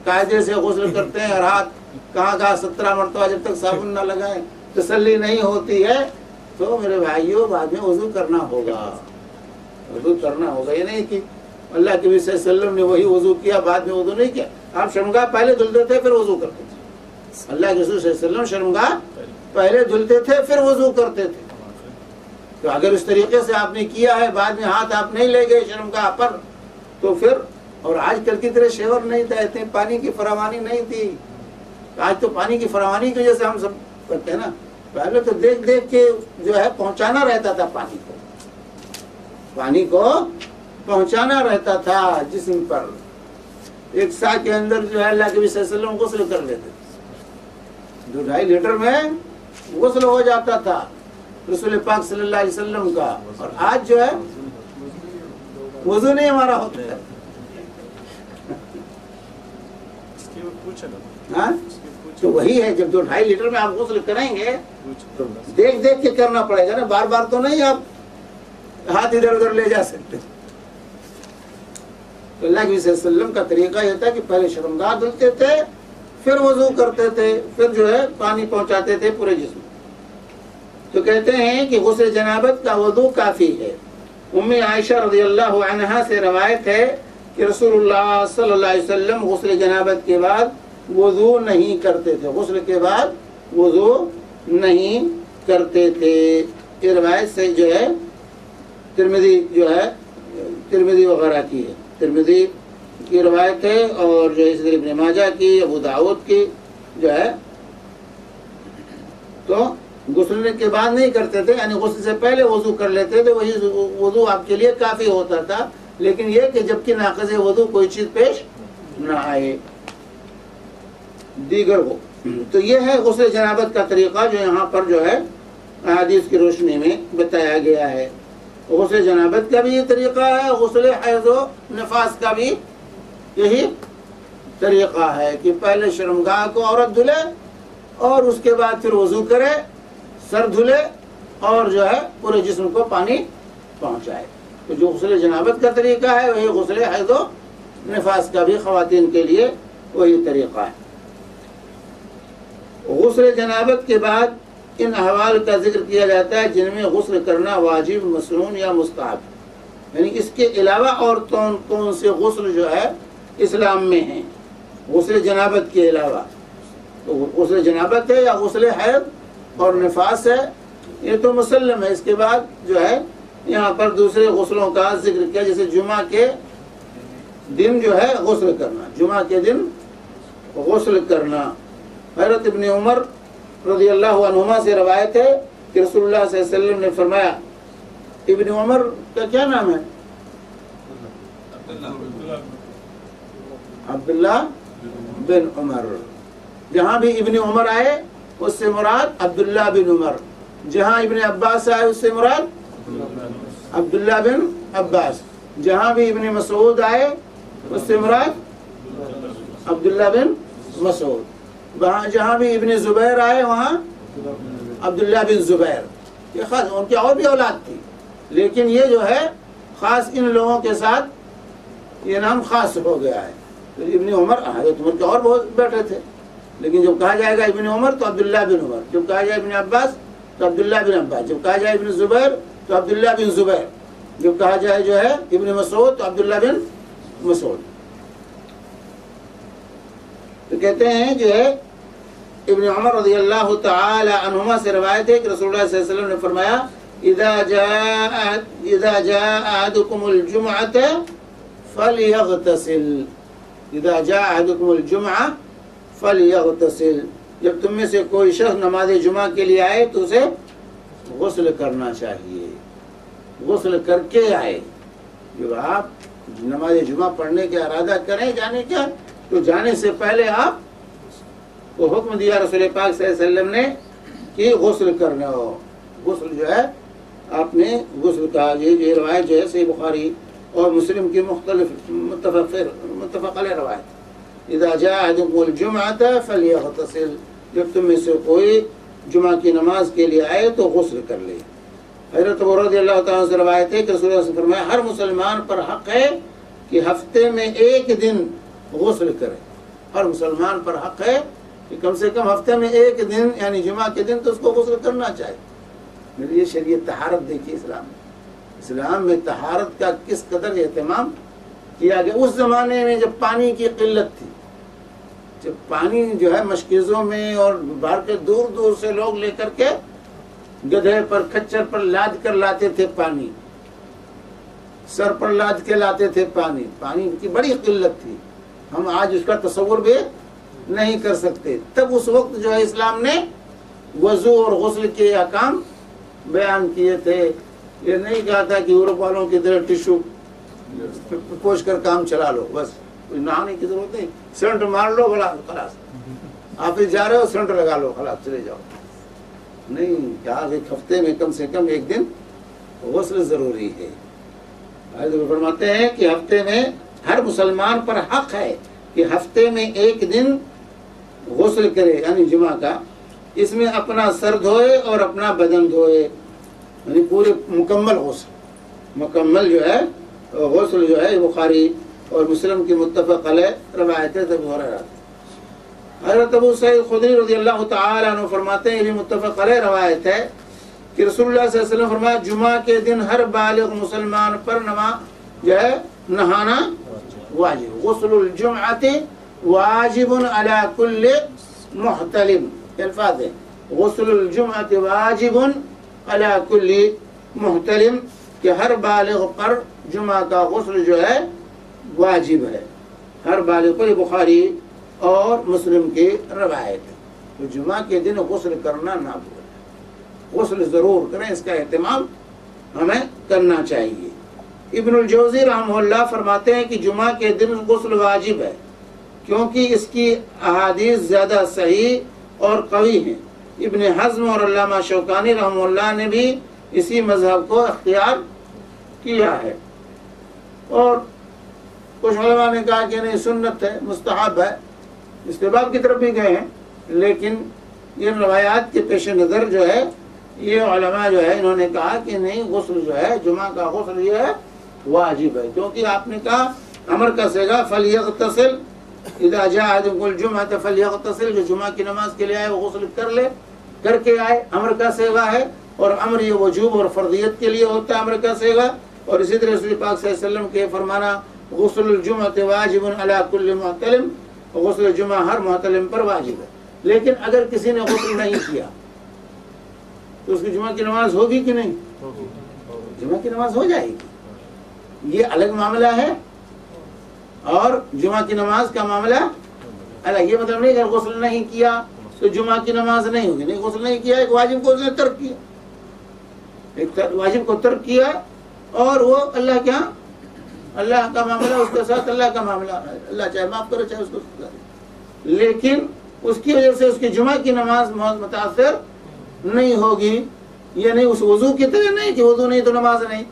قاعدے سے غسل کرتے ہیں، اور ہاتھ کہاں 17 مرتبہ جب تک صابن نہ لگائیں تسلی نہیں ہوتی ہے، تو میرے بھائیوں بعد میں وضو کرنا ہوگا، وضو کرنا ہوگا۔ یہ نہیں کہ اللہ کے نبی صلی اللہ علیہ وسلم نے وہی وضو کیا بعد میں وضو نہیں کیا۔ آپ شرمگاہ پہلے دھلتے تھے پھر وضو کرتے تھے، اللہ کے رسول صلی اللہ علیہ وسلم شرمگاہ پہلے دھلتے تھے پھر وضو کرتے تھے۔ تو اگر اس طریقے سے آپ نے کیا ہے، بعد میں ہاتھ آپ نہیں لے گئے شرمگاہ پر، تو پھر، اور آج کل کی طرح شیور نہیں تھا، اتنی پانی کی فراوانی نہیں تھی، آج تو پانی کی فراوانی کی وجہ سے ہم سب کرتے ہیں نا، پہلے تو دیکھ دیکھ کے جو ہے پہنچانا رہتا تھا، پانی کو پہنچانا رہتا تھا جسم پر، ایک سا کے اندر جو ہے اللہ کے نبی صلی اللہ علیہ وسلم غسل کر لیتے تھے، 2-2.5 لیٹر میں غسل ہو جاتا تھا رسول پاک صلی اللہ علیہ وسلم کا۔ اور آج جو ہے وضو نہیں ہمارا ہوتا ہے، ہاں تو وہی ہے، جب 2-2.5 لیٹر میں آپ غسل کریں گے تو دیکھ دیکھ کے کرنا پڑے گا نا، بار بار تو نہیں آپ ہاتھ ادھر ادھر لے جا سکتے۔ تو اللہ کے صلی اللہ علیہ وسلم کا طریقہ یہ تھا کہ پہلے شرمگاہ دھلتے تھے پھر وضو کرتے تھے، پھر جو ہے پانی پہنچاتے تھے پورے جسم۔ تو کہتے ہیں کہ غسل جنابت کا وضو کافی ہے۔ ام عائشہ رضی اللہ عنہا سے روایت ہے کہ رسول اللہ صلی اللہ علیہ وسلم غسل جنابت کے بعد وضو نہیں کرتے تھے، غسل کے بعد وضو نہیں کرتے تھے۔ یہ روایت سے جو ہے ترمذی وغیرہ کی ہے، ترمذی کی روایت ہے، اور جو اس طرح ابن ماجہ کی، ابو داؤد کی جو ہے، تو غسل کے بعد نہیں کرتے تھے، یعنی غسل سے پہلے وضو کر لیتے تھے، وہی وضو آپ کے لیے کافی ہوتا تھا، لیکن یہ کہ جبکہ ناقض وضو کوئی چیز پیش نہ آئے دیگر ہو۔ تو یہ ہے غسل جنابت کا طریقہ جو یہاں پر جو ہے احادیث کی روشنی میں بتایا گیا ہے۔ غسل جنابت کا بھی یہ طریقہ ہے، غسل حیض و نفاس کا بھی یہی طریقہ ہے کہ پہلے شرمگاہ کو عورت دھلے اور اس کے بعد پھر وضو کرے، سر دھلے اور جو ہے پورے جسم کو پانی پہنچائے۔ تو جو غسل جنابت کا طریقہ ہے وہی غسل حیض و نفاس کا بھی خواتین کے لیے وہی طریقہ ہے۔ غسل جنابت کے بعد ان احوال کا ذکر کیا جاتا ہے جن میں غسل کرنا واجب، مسنون یا مستحب، یعنی اس کے علاوہ اور کون سے غسل جو ہے اسلام میں ہیں غسل جنابت کے علاوہ۔ تو غسل جنابت ہے یا غسل حیض اور نفاس ہے، یہ تو مسلم ہے۔ اس کے بعد جو ہے یہاں پر دوسرے غسلوں کا ذکر کیا، جیسے جمعہ کے دن جو ہے غسل کرنا، جمعہ کے دن غسل کرنا۔ حضرت ابن عمر رضی اللہ عنہما سے روایت ہے کہ رسول اللہ صلی اللہ علیہ وسلم نے فرمایا، ابن عمر کا کیا نام ہے؟ عبداللہ بن عمر۔ جہاں بھی ابن عمر آئے اس سے مراد عبداللہ بن عمر، جہاں ابن عباس آئے اس سے مراد عبداللہ بن عباس، جہاں بھی ابن مسعود آئے اس سے مراد عبداللہ بن مسعود، جہاں بھی ابن زبیر آئے وہاں عبداللہ بن زبیر۔ یہ خاص، ان کی اور بھی اولاد تھی، لیکن یہ جو ہے خاص ان لوگوں کے ساتھ یہ نام خاص ہو گیا ہے۔ تو ابن عمر، حضرت عمر کے اور بہت بیٹے تھے، لیکن جب کہا جائے گا ابن عمر تو عبداللہ بن عمر، جب کہا جائے ابن عباس تو عبداللہ بن عباس، جب کہا جائے ابن زبیر تو عبداللہ بن زبیر، جب کہا جائے جو ہے ابن مسعود تو عبداللہ بن مسعود۔ تو کہتے ہیں جو ہے ابن عمر رضی اللہ تعالی عنہما سے روایت ہے کہ رسول اللہ صلی اللہ علیہ وسلم نے فرمایا، اذا جاء احدكم الجمعة فليغتسل، اذا جاء احدكم الجمعة فليغتسل، جب تم میں سے کوئی شخص نماز جمعہ کے لیے آئے تو اسے غسل کرنا چاہیے، غسل کر کے آئے۔ جب آپ نماز جمعہ پڑھنے کا ارادہ کریں جانے کا، تو جانے سے پہلے آپ کو حکم دیا رسول پاک صلی اللہ علیہ وسلم نے کہ غسل کرنا ہو۔ غسل جو ہے آپ نے غسل کا یہ روایت جو ہے صحیح بخاری اور مسلم کی مختلف متفق علیہ روایت، اذا جاء احدكم الجمعة فليغتسل، جب تم میں سے کوئی جمعہ کی نماز کے لیے آئے تو غسل کر لے۔ حضرت ابو رضی اللہ تعالیٰ سے روایت ہے کہ رسول اللہ صلی اللہ علیہ وسلم نے فرمایا ہر مسلمان پر حق ہے کہ ہفتے میں ایک دن غسل کرے۔ ہر مسلمان پر حق ہے کہ کم سے کم ہفتے میں ایک دن یعنی جمعہ کے دن تو اس کو غسل کرنا چاہیے۔ میری یہ شریعت طہارت دیکھیے اسلام میں طہارت کا کس قدر اہتمام کیا گیا۔ اس زمانے میں جب پانی کی قلت تھی، جب پانی جو ہے مشکیزوں میں اور باہر کے دور دور سے لوگ لے کر کے گدھے پر کچر پر لاد کر لاتے تھے، پانی سر پر لاد کے لاتے تھے، پانی کی بڑی قلت تھی، ہم آج اس کا تصور بھی نہیں کر سکتے۔ تب اس وقت جو ہے اسلام نے وضو اور غسل کے احکام بیان کیے تھے۔ یہ نہیں کہا تھا کہ یورپ والوں کی طرح ٹشو پوچھ کر کام چلا لو، بس نہانے کی ضرورت نہیں، سینٹ مار لو خلاص، آپ جا رہے ہو سینٹ لگا لو خلاص چلے جاؤ۔ نہیں، کہا ایک ہفتے میں کم سے کم ایک دن غسل ضروری ہے۔ فرماتے ہیں کہ ہفتے میں ہر مسلمان پر حق ہے کہ ہفتے میں ایک دن غسل کرے یعنی جمعہ کا، اس میں اپنا سر دھوئے اور اپنا بدن دھوئے، یعنی پورے مکمل غسل، مکمل جو ہے غسل جو ہے بخاری اور مسلم کی متفق علیہ روایت ہے۔ حضرت ابو سعید خدری رضی اللہ تعالی عنہ فرماتے ہیں، یہ بھی متفق علیہ روایت ہے کہ رسول اللہ صلی اللہ علیہ وسلم فرمایا جمعہ کے دن ہر بالغ مسلمان پر جو ہے نہانا واجب، غسل الجمعۃ واجب علی کل محتلم، الفاظ ہے غسل الجمعۃ واجب علی کل محتلم، کہ ہر بالغ پر جمعہ کا غسل جو ہے واجب ہے، ہر بالغ پر۔ بخاری اور مسلم کی روایت، تو جمعہ کے دن غسل کرنا نہ بھولیں، غسل ضرور کریں، اس کا اہتمام ہمیں کرنا چاہیے۔ ابن الجوزی رحمہ اللہ فرماتے ہیں کہ جمعہ کے دن غسل واجب ہے کیونکہ اس کی احادیث زیادہ صحیح اور قوی ہیں۔ ابن حزم اور علامہ شوکانی رحمہ اللہ نے بھی اسی مذہب کو اختیار کیا ہے، اور کچھ علماء نے کہا کہ نہیں سنت ہے، مستحب ہے، استحباب کی طرف بھی گئے ہیں، لیکن ان روایات کے پیش نظر جو ہے یہ علماء جو ہے انہوں نے کہا کہ نہیں، غسل جو ہے جمعہ کا غسل یہ ہے واجب ہے، کیونکہ آپ نے کہا امر کا صیغہ فلیغتسل، اذا جاء احدکم الجمعۃ فلیغتسل، جو جمعہ کی نماز کے لیے آئے وہ غسل کر لے، کر کے آئے، امر کا صیغہ ہے، اور امر یہ وجوب اور فرضیت کے لیے ہوتا ہے امر کا صیغہ۔ اور اسی طرح رسول پاک صلی اللہ علیہ وسلم کے فرمانا غسل الجمعۃ واجب علی کل محتلم، غسل جمعہ ہر محتلم پر واجب ہے۔ لیکن اگر کسی نے غسل نہیں کیا تو اس کی جمعہ کی نماز ہوگی کہ نہیں؟ جمعہ کی نماز ہو جائے گی، یہ الگ معاملہ ہے، اور جمعہ کی نماز کا معاملہ الگ۔ یہ مطلب نہیں کہ اگر غسل نہیں کیا تو جمعہ کی نماز نہیں ہوگی، نہیں، غسل نہیں کیا، ایک واجب کو اس نے ترک کیا، ایک واجب کو ترک کیا، اور وہ اللہ کے ہاں اللہ کا معاملہ، اس کے ساتھ اللہ کا معاملہ، اللہ چاہے معاف کرے چاہے اس کو سزا دے، لیکن اس کی وجہ سے اس کی جمعہ کی نماز متاثر نہیں ہوگی۔ یہ نہیں اس وضو کی طرح نہیں کہ وضو نہیں تو نماز نہیں،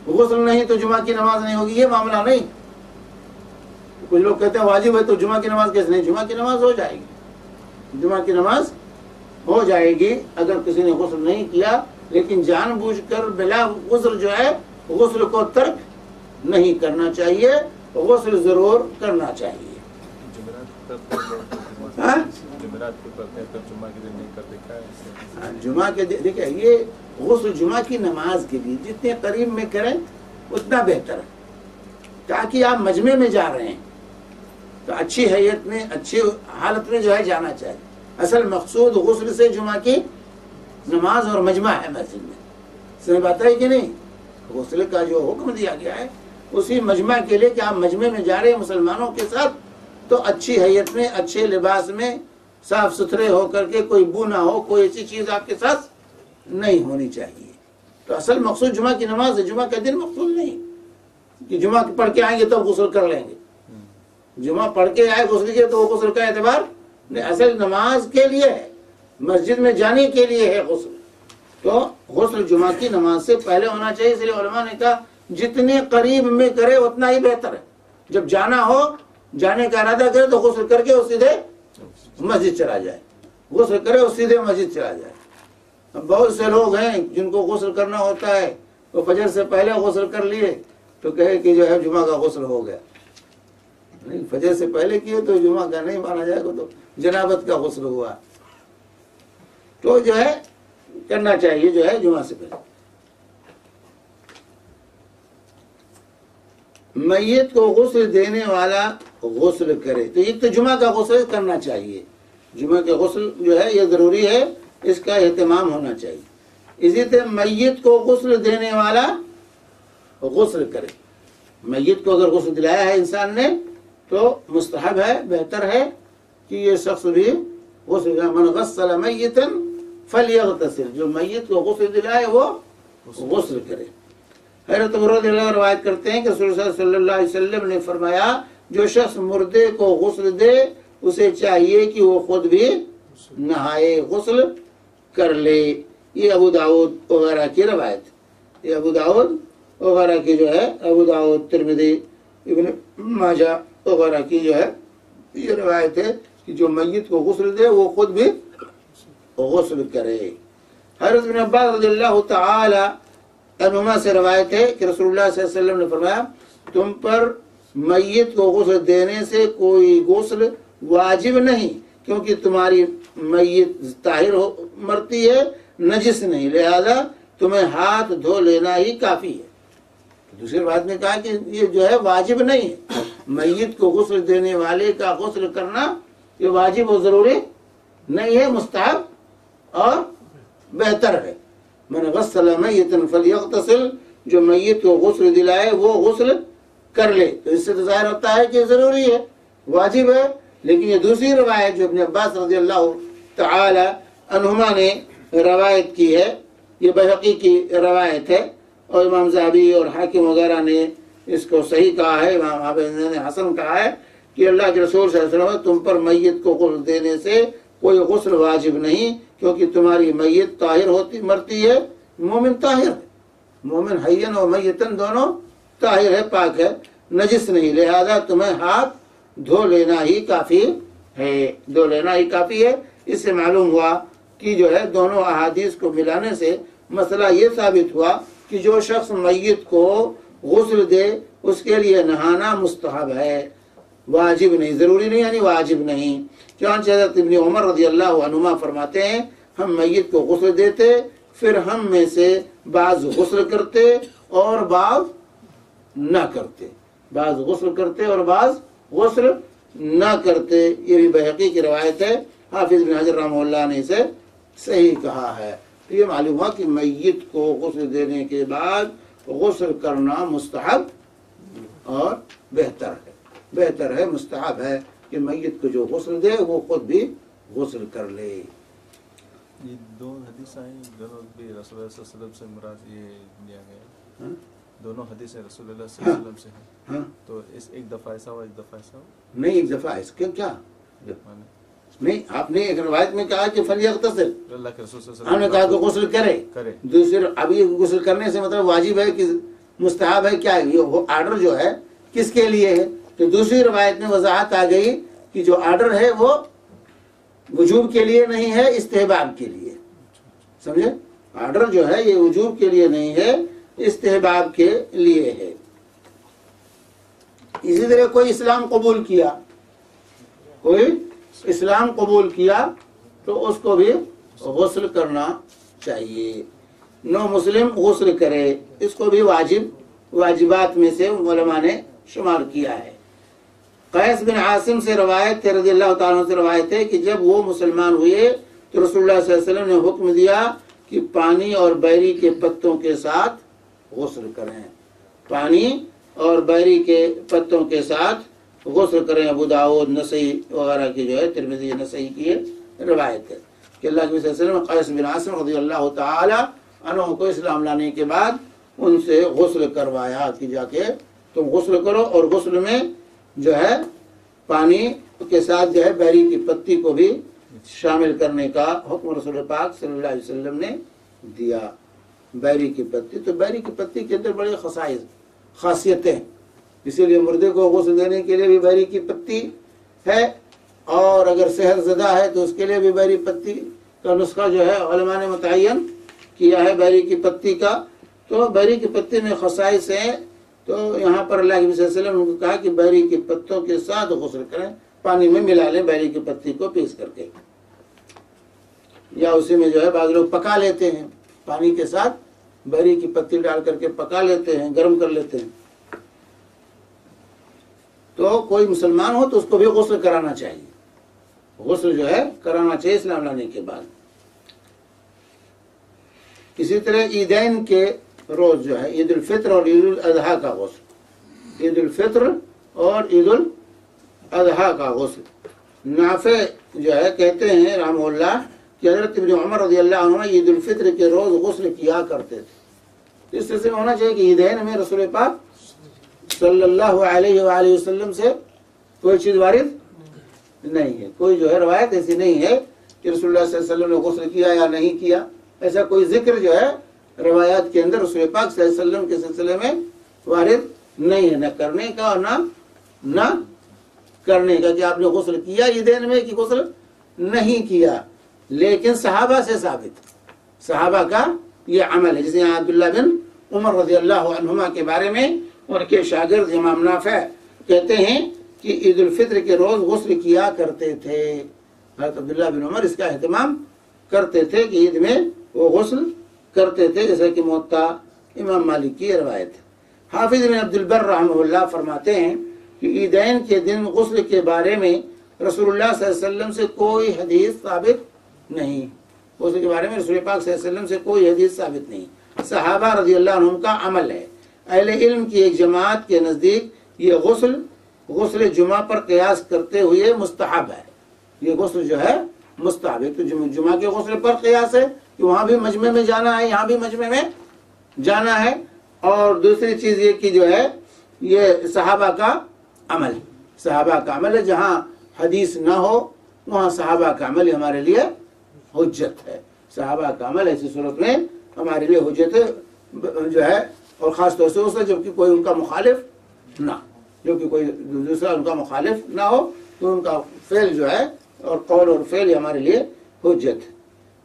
غسل نہیں تو جمعہ کی نماز نہیں ہوگی، یہ معاملہ نہیں۔ کچھ لوگ کہتے ہیں واجب ہے تو جمعہ کی نماز کیسے نہیں؟ جمعہ کی نماز ہو جائے گی، جمعہ کی نماز ہو جائے گی اگر کسی نے غسل نہیں کیا، لیکن جان بوجھ کر بلا غسل جو ہے غسل کو ترک نہیں کرنا چاہیے، غسل ضرور کرنا چاہیے۔ جمعہ کے دن دیکھیں، یہ غسل جمعہ کی نماز کے لیے جتنے قریب میں کریں اتنا بہتر ہے، تاکہ آپ مجمع میں جا رہے ہیں تو اچھی حیت میں، اچھی حالت میں جو ہے جانا چاہیے۔ اصل مقصود غسل سے جمعہ کی نماز اور مجمع ہے مسجد میں، سمجھ بات ہے کہ نہیں؟ غسل کا جو حکم دیا گیا ہے اسی مجمع کے لیے کہ آپ مجمع میں جا رہے ہیں مسلمانوں کے ساتھ، تو اچھی حیت میں، اچھے لباس میں، صاف ستھرے ہو کر کے، کوئی بو نہ ہو، کوئی ایسی چیز آپ کے ساتھ نہیں ہونی چاہیے۔ تو اصل مقصود جمعہ کی نماز ہے، جمعہ کا دن مقصود نہیں کہ جمعہ پڑھ کے آئیں گے تو غسل کر لیں گے، جمعہ پڑھ کے آئے غسل کیا تو وہ غسل کا اعتبار نہیں، اصل نماز کے لیے ہے، مسجد میں جانے کے لیے ہے غسل۔ تو غسل جمعہ کی نماز سے پہلے ہونا چاہیے، اس لیے علماء نے کہا جتنے قریب میں کرے اتنا ہی بہتر ہے۔ جب جانا ہو جانے کا ارادہ کرے تو غسل کر کے وہ سیدھے مسجد چلا جائے، غسل کرے وہ سیدھے مسجد چلا جائے۔ اب بہت سے لوگ ہیں جن کو غسل کرنا ہوتا ہے، وہ فجر سے پہلے غسل کر لیے تو کہے کہ جو ہے جمعہ کا غسل ہو گیا۔ نہیں، فجر سے پہلے کیے تو جمعہ کا نہیں مانا جائے گا، تو جنابت کا غسل ہوا۔ تو جو ہے کرنا چاہیے جو ہے جمعہ سے پہلے۔ میت کو غسل دینے والا غسل کرے، تو ایک تو جمعہ کا غسل کرنا چاہیے، جمعہ کا غسل جو ہے یہ ضروری ہے، اس کا اہتمام ہونا چاہیے۔ اسی طرح میت کو غسل دینے والا غسل کرے، میت کو اگر غسل دلایا ہے انسان نے تو مستحب ہے، بہتر ہے کہ یہ شخص بھی غسل، من غسل میتا فلیغتسل، جو میت کو غسل دلائے وہ غسل کرے۔ حضرت ابو رضی اللہ عنہ روایت کرتے ہیں کہ رسول اللہ صلی اللہ علیہ وسلم نے فرمایا جو شخص مردے کو غسل دے اسے چاہیے کہ وہ خود بھی نہائے، غسل کر لے۔ یہ ابو داؤد وغیرہ کی روایت، یہ ابو داؤد وغیرہ کی جو ہے، ابو داؤد، ترمذی، ابن ماجہ وغیرہ کی جو ہے یہ روایت ہے کہ جو میت کو غسل دے وہ خود بھی غسل کرے۔ حضرت ابن عباس رضی اللہ تعالی عنہما سے روایت ہے کہ رسول اللہ صلی اللہ علیہ وسلم نے فرمایا تم پر میت کو غسل دینے سے کوئی غسل واجب نہیں، کیونکہ تمہاری میت طاہر مرتی ہے، نجس نہیں، لہذا تمہیں ہاتھ دھو لینا ہی کافی ہے۔ دوسری بات میں کہا کہ یہ جو ہے واجب نہیں ہے، میت کو غسل دینے والے کا غسل کرنا یہ واجب و ضروری نہیں ہے، مستحب اور بہتر ہے۔ من غسل میتا فلیغتسل، جو میت کو غسل دلائے وہ غسل کر لے۔ تو اس سے تو ظاہر ہوتا ہے کہ ضروری ہے، واجب ہے۔ لیکن یہ دوسری روایت جو ابن عباس رضی اللہ تعالی عنہما نے روایت کی ہے، یہ بحقی کی روایت ہے، اور امام ذہبی اور حاکم وغیرہ نے اس کو صحیح کہا ہے، امام حافظ نے حسن کہا ہے کہ اللہ کے رسول صلی اللہ علیہ وسلم تم پر میت کو غسل دینے سے کوئی غسل واجب نہیں، کیونکہ تمہاری میت طاہر ہوتی مرتی ہے، مومن طاہر ہے، مومن حیّن و میتن دونوں طاہر ہے، پاک ہے، نجس نہیں، لہذا تمہیں ہاتھ دھو لینا ہی کافی ہے، دھو لینا ہی کافی ہے۔ اس سے معلوم ہوا کہ جو ہے دونوں احادیث کو ملانے سے مسئلہ یہ ثابت ہوا کہ جو شخص میت کو غسل دے اس کے لیے نہانا مستحب ہے، واجب نہیں، ضروری نہیں، یعنی واجب نہیں۔ چنانچہ حضرت ابن عمر رضی اللہ عنہما فرماتے ہیں ہم میت کو غسل دیتے، پھر ہم میں سے بعض غسل کرتے اور بعض نہ کرتے، بعض غسل کرتے اور بعض غسل نہ کرتے۔ یہ بھی بحقی کی روایت ہے، حافظ بن حجر رحمہ اللہ نے اسے صحیح کہا ہے۔ تو یہ معلوم ہوا کہ میت کو غسل دینے کے بعد غسل کرنا مستحب اور بہتر ہے، مستحب ہے کہ میت کو جو غسل دے وہ خود بھی غسل کر لے۔ یہ دو حدیث آئیں، دونوں بھی رسول اللہ صلی اللہ علیہ وسلم سے مراد یہ لیا گیا، دونوں حدیثیں رسول اللہ صلی اللہ علیہ وسلم سے ہیں، تو اس ایک دفعہ ایسا ہوا ایک دفعہ ایسا ہوا نہیں، ایک دفعہ اس کے کیا نہیں، آپ نے ایک روایت میں کہا کہ فلیغتسل، اللہ کے رسول صلی اللہ ہم علیہ نے کہا کہ غسل کرے، دوسرے ابھی غسل کرنے سے مطلب واجب ہے کہ مستحب ہے، کیا ہے یہ آرڈر جو ہے کس کے لیے ہے؟ تو دوسری روایت میں وضاحت آ گئی کہ جو آرڈر ہے وہ وجوب کے لیے نہیں ہے، استحباب کے لیے، سمجھے؟ آرڈر جو ہے یہ وجوب کے لیے نہیں ہے، استحباب کے لیے ہے۔ اسی طرح کوئی اسلام قبول کیا، کوئی اسلام قبول کیا تو اس کو بھی غسل کرنا چاہیے، نو مسلم غسل کرے، اس کو بھی واجبات میں سے علماء نے شمار کیا ہے۔ قیس بن عاصم سے روایت ہے، رضی اللہ تعالیٰ عنہ سے روایت ہے کہ جب وہ مسلمان ہوئے تو رسول اللہ صلی اللہ علیہ وسلم نے حکم دیا کہ پانی اور بیری کے پتوں کے ساتھ غسل کریں، پانی اور بیری کے پتوں کے ساتھ غسل کریں۔ ابو داؤد، نسائی وغیرہ کی جو ہے، ترمذی، نسائی کی روایت ہے کہ اللہ کے صلی اللہ علیہ وسلم قیس بن عاصم رضی اللہ تعالی عنہ کو اسلام لانے کے بعد ان سے غسل کروایا کہ جا کے تم غسل کرو، اور غسل میں جو ہے پانی کے ساتھ جو ہے بیری کی پتی کو بھی شامل کرنے کا حکم رسول پاک صلی اللہ علیہ وسلم نے دیا۔ بیری کی پتی، تو بیری کی پتی کے اندر بڑی خاصیتیں اسی لیے مردے کو غسل دینے کے لیے بھی بحری کی پتی ہے، اور اگر صحت زدہ ہے تو اس کے لیے بھی بحری پتی کا نسخہ جو ہے علماء نے متعین کیا ہے بحری کی پتی کا۔ تو بحری کی پتی میں خصائص ہیں، تو یہاں پر اللہ کے نبی صلی اللہ علیہ وسلم نے کہا کہ بحری کی پتوں کے ساتھ غسل کریں، پانی میں ملا لیں بحری کی پتی کو پیس کر کے، یا اسی میں جو ہے بعض لوگ پکا لیتے ہیں، پانی کے ساتھ بحری کی پتی ڈال کر کے پکا لیتے ہیں، گرم کر لیتے ہیں۔ تو کوئی مسلمان ہو تو اس کو بھی غسل کرانا چاہیے، غسل جو ہے کرانا چاہیے اسلام لانے کے بعد۔ اسی طرح عیدین کے روز جو ہے عید الفطر اور عید الاضحیٰ کا غسل، عید الفطر اور عید الاضحیٰ کا غسل۔ نافع جو ہے کہتے ہیں رحمہ اللہ کہ حضرت ابن عمر رضی اللہ عنہ عید الفطر کے روز غسل کیا کرتے تھے۔ اس سلسلے میں ہونا چاہیے کہ عیدین میں رسول پاک صلی اللہ علیہ وآلہ وسلم سے کوئی چیز وارد نہیں ہے، کوئی جو ہے روایت ایسی نہیں ہے کہ رسول اللہ صلی اللہ علیہ وسلم نے غسل کیا یا نہیں کیا، ایسا کوئی ذکر جو ہے روایات کے اندر رسول پاک صلی اللہ علیہ وسلم کے سلسلے میں وارد نہیں ہے، نہ کرنے کا اور نہ کرنے کا کہ آپ نے غسل کیا عیدین میں کہ غسل نہیں کیا۔ لیکن صحابہ سے ثابت، صحابہ کا یہ عمل ہے، جسے عبداللہ بن عمر رضی اللہ عنہما کے بارے میں ان کے شاگرد امام نافع کہتے ہیں کہ عید الفطر کے روز غسل کیا کرتے تھے۔ حضرت عبداللہ بن عمر اس کا اہتمام کرتے تھے کہ عید میں وہ غسل کرتے تھے، جیسا کہ موطا امام مالک کی روایت ہے۔ حافظ بن عبد البر رحمہ اللہ فرماتے ہیں کہ عیدین کے دن غسل کے بارے میں رسول اللہ صلی اللہ علیہ وسلم سے کوئی حدیث ثابت نہیں، غسل کے بارے میں رسول پاک صلی اللہ علیہ وسلم سے کوئی حدیث ثابت نہیں، صحابہ رضی اللہ عنہم کا عمل ہے۔ اہل علم کی ایک جماعت کے نزدیک یہ غسل جمعہ پر قیاس کرتے ہوئے مستحب ہے، یہ غسل جو ہے مستحب ہے۔ تو جمعہ کے غسل پر قیاس ہے کہ وہاں بھی مجمع میں جانا ہے، یہاں بھی مجمع میں جانا ہے، اور دوسری چیز یہ کہ جو ہے یہ صحابہ کا عمل، صحابہ کا عمل ہے، جہاں حدیث نہ ہو وہاں صحابہ کا عمل ہمارے لیے حجت ہے، صحابہ کا عمل ایسی صورت میں ہمارے لیے حجت جو ہے، اور خاص طور سے اس سے جبکہ کوئی ان کا مخالف نہ، جبکہ کوئی دوسرا ان کا مخالف نہ ہو تو ان کا فعل جو ہے اور قول اور فعل ہمارے لیے حجت ہے۔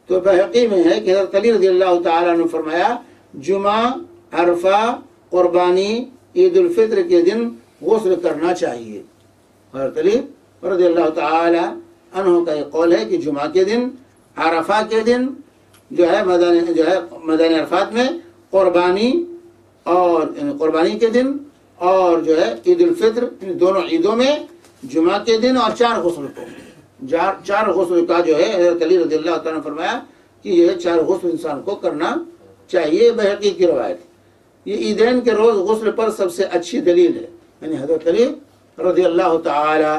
تو بحقی میں ہے کہ حضرت علی رضی اللہ تعالیٰ نے فرمایا جمعہ، عرفہ، قربانی، عید الفطر کے دن غسل کرنا چاہیے۔ حضرت علی رضی اللہ تعالیٰ عنہ کا یہ قول ہے کہ جمعہ کے دن، عرفہ کے دن جو ہے میدان عرفات میں، قربانی کے دن، اور جو ہے عید الفطر، دونوں عیدوں میں جمعہ کے دن اور 4 غسل کو، 4 غسل کا جو ہے حضرت علی رضی اللہ تعالیٰ نے فرمایا کہ یہ 4 غسل انسان کو کرنا چاہیے، بحقی کی روایت۔ یہ عیدین کے روز غسل پر سب سے اچھی دلیل ہے، یعنی حضرت علی رضی اللہ تعالی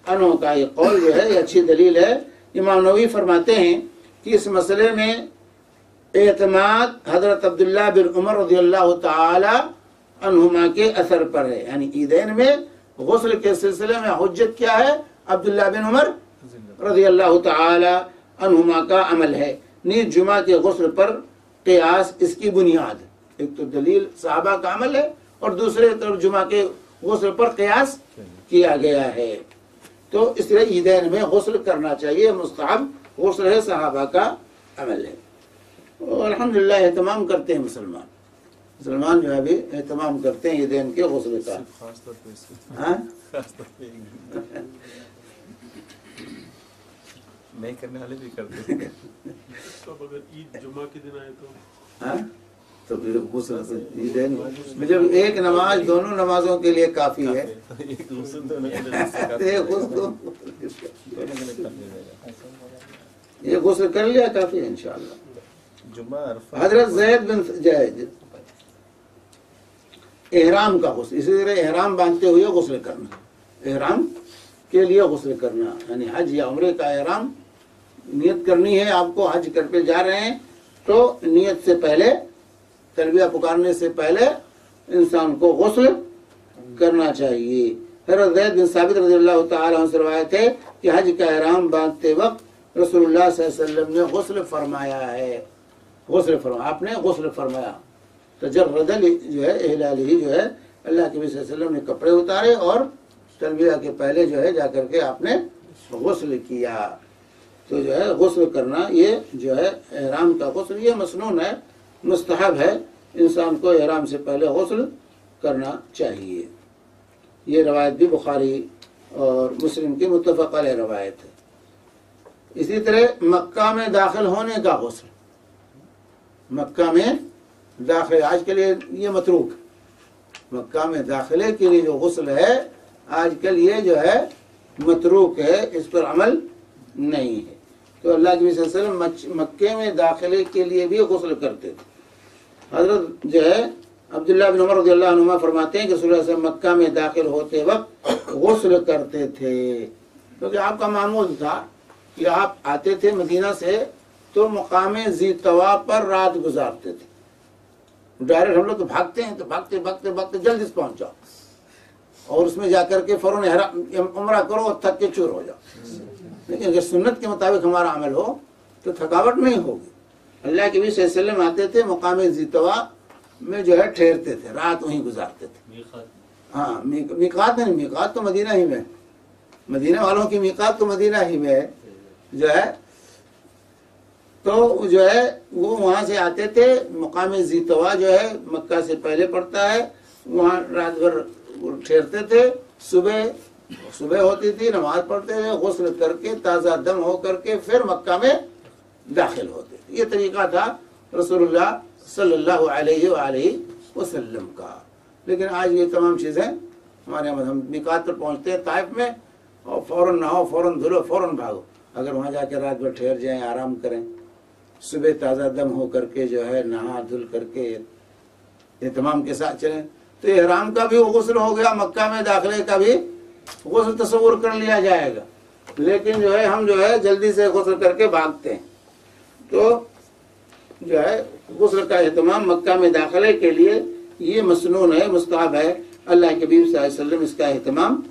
عنہ کا یہ قول جو ہے یہ اچھی دلیل ہے۔ امام نووی فرماتے ہیں کہ اس مسئلے میں اعتماد حضرت عبداللہ بن عمر رضی اللہ تعالی عنہما کے اثر پر ہے، یعنی عیدین میں غسل کے سلسلے میں حجت کیا ہے؟ عبداللہ بن عمر رضی اللہ تعالی عنہما کا عمل ہے۔ نیز جمعہ کے غسل پر قیاس اس کی بنیاد ہے، ایک تو دلیل صحابہ کا عمل ہے اور دوسرے طرف جمعہ کے غسل پر قیاس کیا گیا ہے۔ تو اس لیے عیدین میں غسل کرنا چاہیے، مستحب غسل ہے، صحابہ کا عمل ہے، اور الحمدللہ اہتمام کرتے ہیں مسلمان جو ہے بھی اہتمام کرتے ہیں عیدین کے غسل کا۔ نہیں کرنے والے بھی کرتے ہیں۔ تو اگر عید جمعہ کے دن آئے تو پھر غسل عیدین میں جب ایک نماز دونوں نمازوں کے لیے کافی ہے، یہ غسل کر لیا کافی ہے انشاءاللہ۔ حضرت زید بن احرام کا غسل، اسی طرح احرام باندھتے ہوئے غسل کرنا، احرام کے لیے غسل کرنا، یعنی حج یا عمرے کا احرام نیت کرنی ہے، آپ کو حج کر کے جا رہے ہیں تو نیت سے پہلے، تلبیہ پکارنے سے پہلے انسان کو غسل کرنا چاہیے۔ حضرت زید بن ثابت رضی اللہ تعالیٰ عنہ سے روایت ہے کہ حج کا احرام باندھتے وقت رسول اللہ صلی اللہ علیہ وسلم نے غسل فرمایا ہے، آپ نے غسل فرمایا، تجرد جو ہے احلالہ جو ہے اللہ کے نبی صلی اللہ علیہ وسلم نے کپڑے اتارے اور تلبیہ کے پہلے جو ہے جا کر کے آپ نے غسل کیا. تو جو ہے غسل کرنا یہ جو ہے احرام کا غسل یہ مسنون ہے، مستحب ہے، انسان کو احرام سے پہلے غسل کرنا چاہیے. یہ روایت بھی بخاری اور مسلم کی متفق علیہ روایت ہے. اسی طرح مکہ میں داخل ہونے کا غسل، مکہ میں داخل آج کے لیے یہ متروک، مکہ میں داخلے کے لیے جو غسل ہے آج کل یہ جو ہے متروک ہے، اس پر عمل نہیں ہے. تو اللہ کے نبی صلی اللہ علیہ وسلم مکے میں داخلے کے لیے بھی غسل کرتے تھے. حضرت جو ہے عبداللہ بن عمر رضی اللہ عنہما فرماتے ہیں کہ رسول اللہ صلی اللہ علیہ وسلم مکہ میں داخل ہوتے وقت غسل کرتے تھے، کیونکہ آپ کا معمول تھا کہ آپ آتے تھے مدینہ سے تو مقام ذی طوا پر رات گزارتے تھے. ڈائریکٹ ہم لوگ تو بھاگتے ہیں، تو بھاگتے بھاگتے بھاگتے جلدی سے پہنچ جاؤ اور اس میں جا کر کے فوراً عمرہ کرو اور تھک کے چور ہو جاؤ. لیکن اگر سنت کے مطابق ہمارا عمل ہو تو تھکاوٹ نہیں ہوگی. اللہ کے نبی صلی اللہ علیہ وسلم آتے تھے مقام ذی طوا میں جو ہے ٹھہرتے تھے، رات وہیں گزارتے تھے. ہاں میقات نہیں، میقات تو مدینہ ہی میں، مدینہ والوں کی میقات تو مدینہ ہی میں ہے جو ہے. تو جو ہے وہ وہاں سے آتے تھے، مقام ذی طوا جو ہے مکہ سے پہلے پڑتا ہے، وہاں رات بھر ٹھہرتے تھے. صبح ہوتی تھی، نماز پڑھتے تھے، غسل کر کے تازہ دم ہو کر کے پھر مکہ میں داخل ہوتے تھے. یہ طریقہ تھا رسول اللہ صلی اللہ علیہ وآلہ وسلم کا. لیکن آج یہ تمام چیزیں ہمارے یہاں ہم میقات پر پہنچتے ہیں طائف میں اور فوراً نہاؤ، فوراً دھلو، فوراً بھاگو. اگر وہاں جا کے رات بھر ٹھہر جائیں، آرام کریں، صبح تازہ دم ہو کر کے جو ہے نہا دھل کر کے اہتمام کے ساتھ چلیں تو احرام کا بھی غسل ہو گیا، مکہ میں داخلے کا بھی غسل تصور کر لیا جائے گا. لیکن جو ہے ہم جو ہے جلدی سے غسل کر کے بھاگتے ہیں. تو جو ہے غسل کا اہتمام مکہ میں داخلے کے لیے یہ مسنون ہے، مستحب ہے. اللہ کے نبی صلی اللہ علیہ وسلم اس کا اہتمام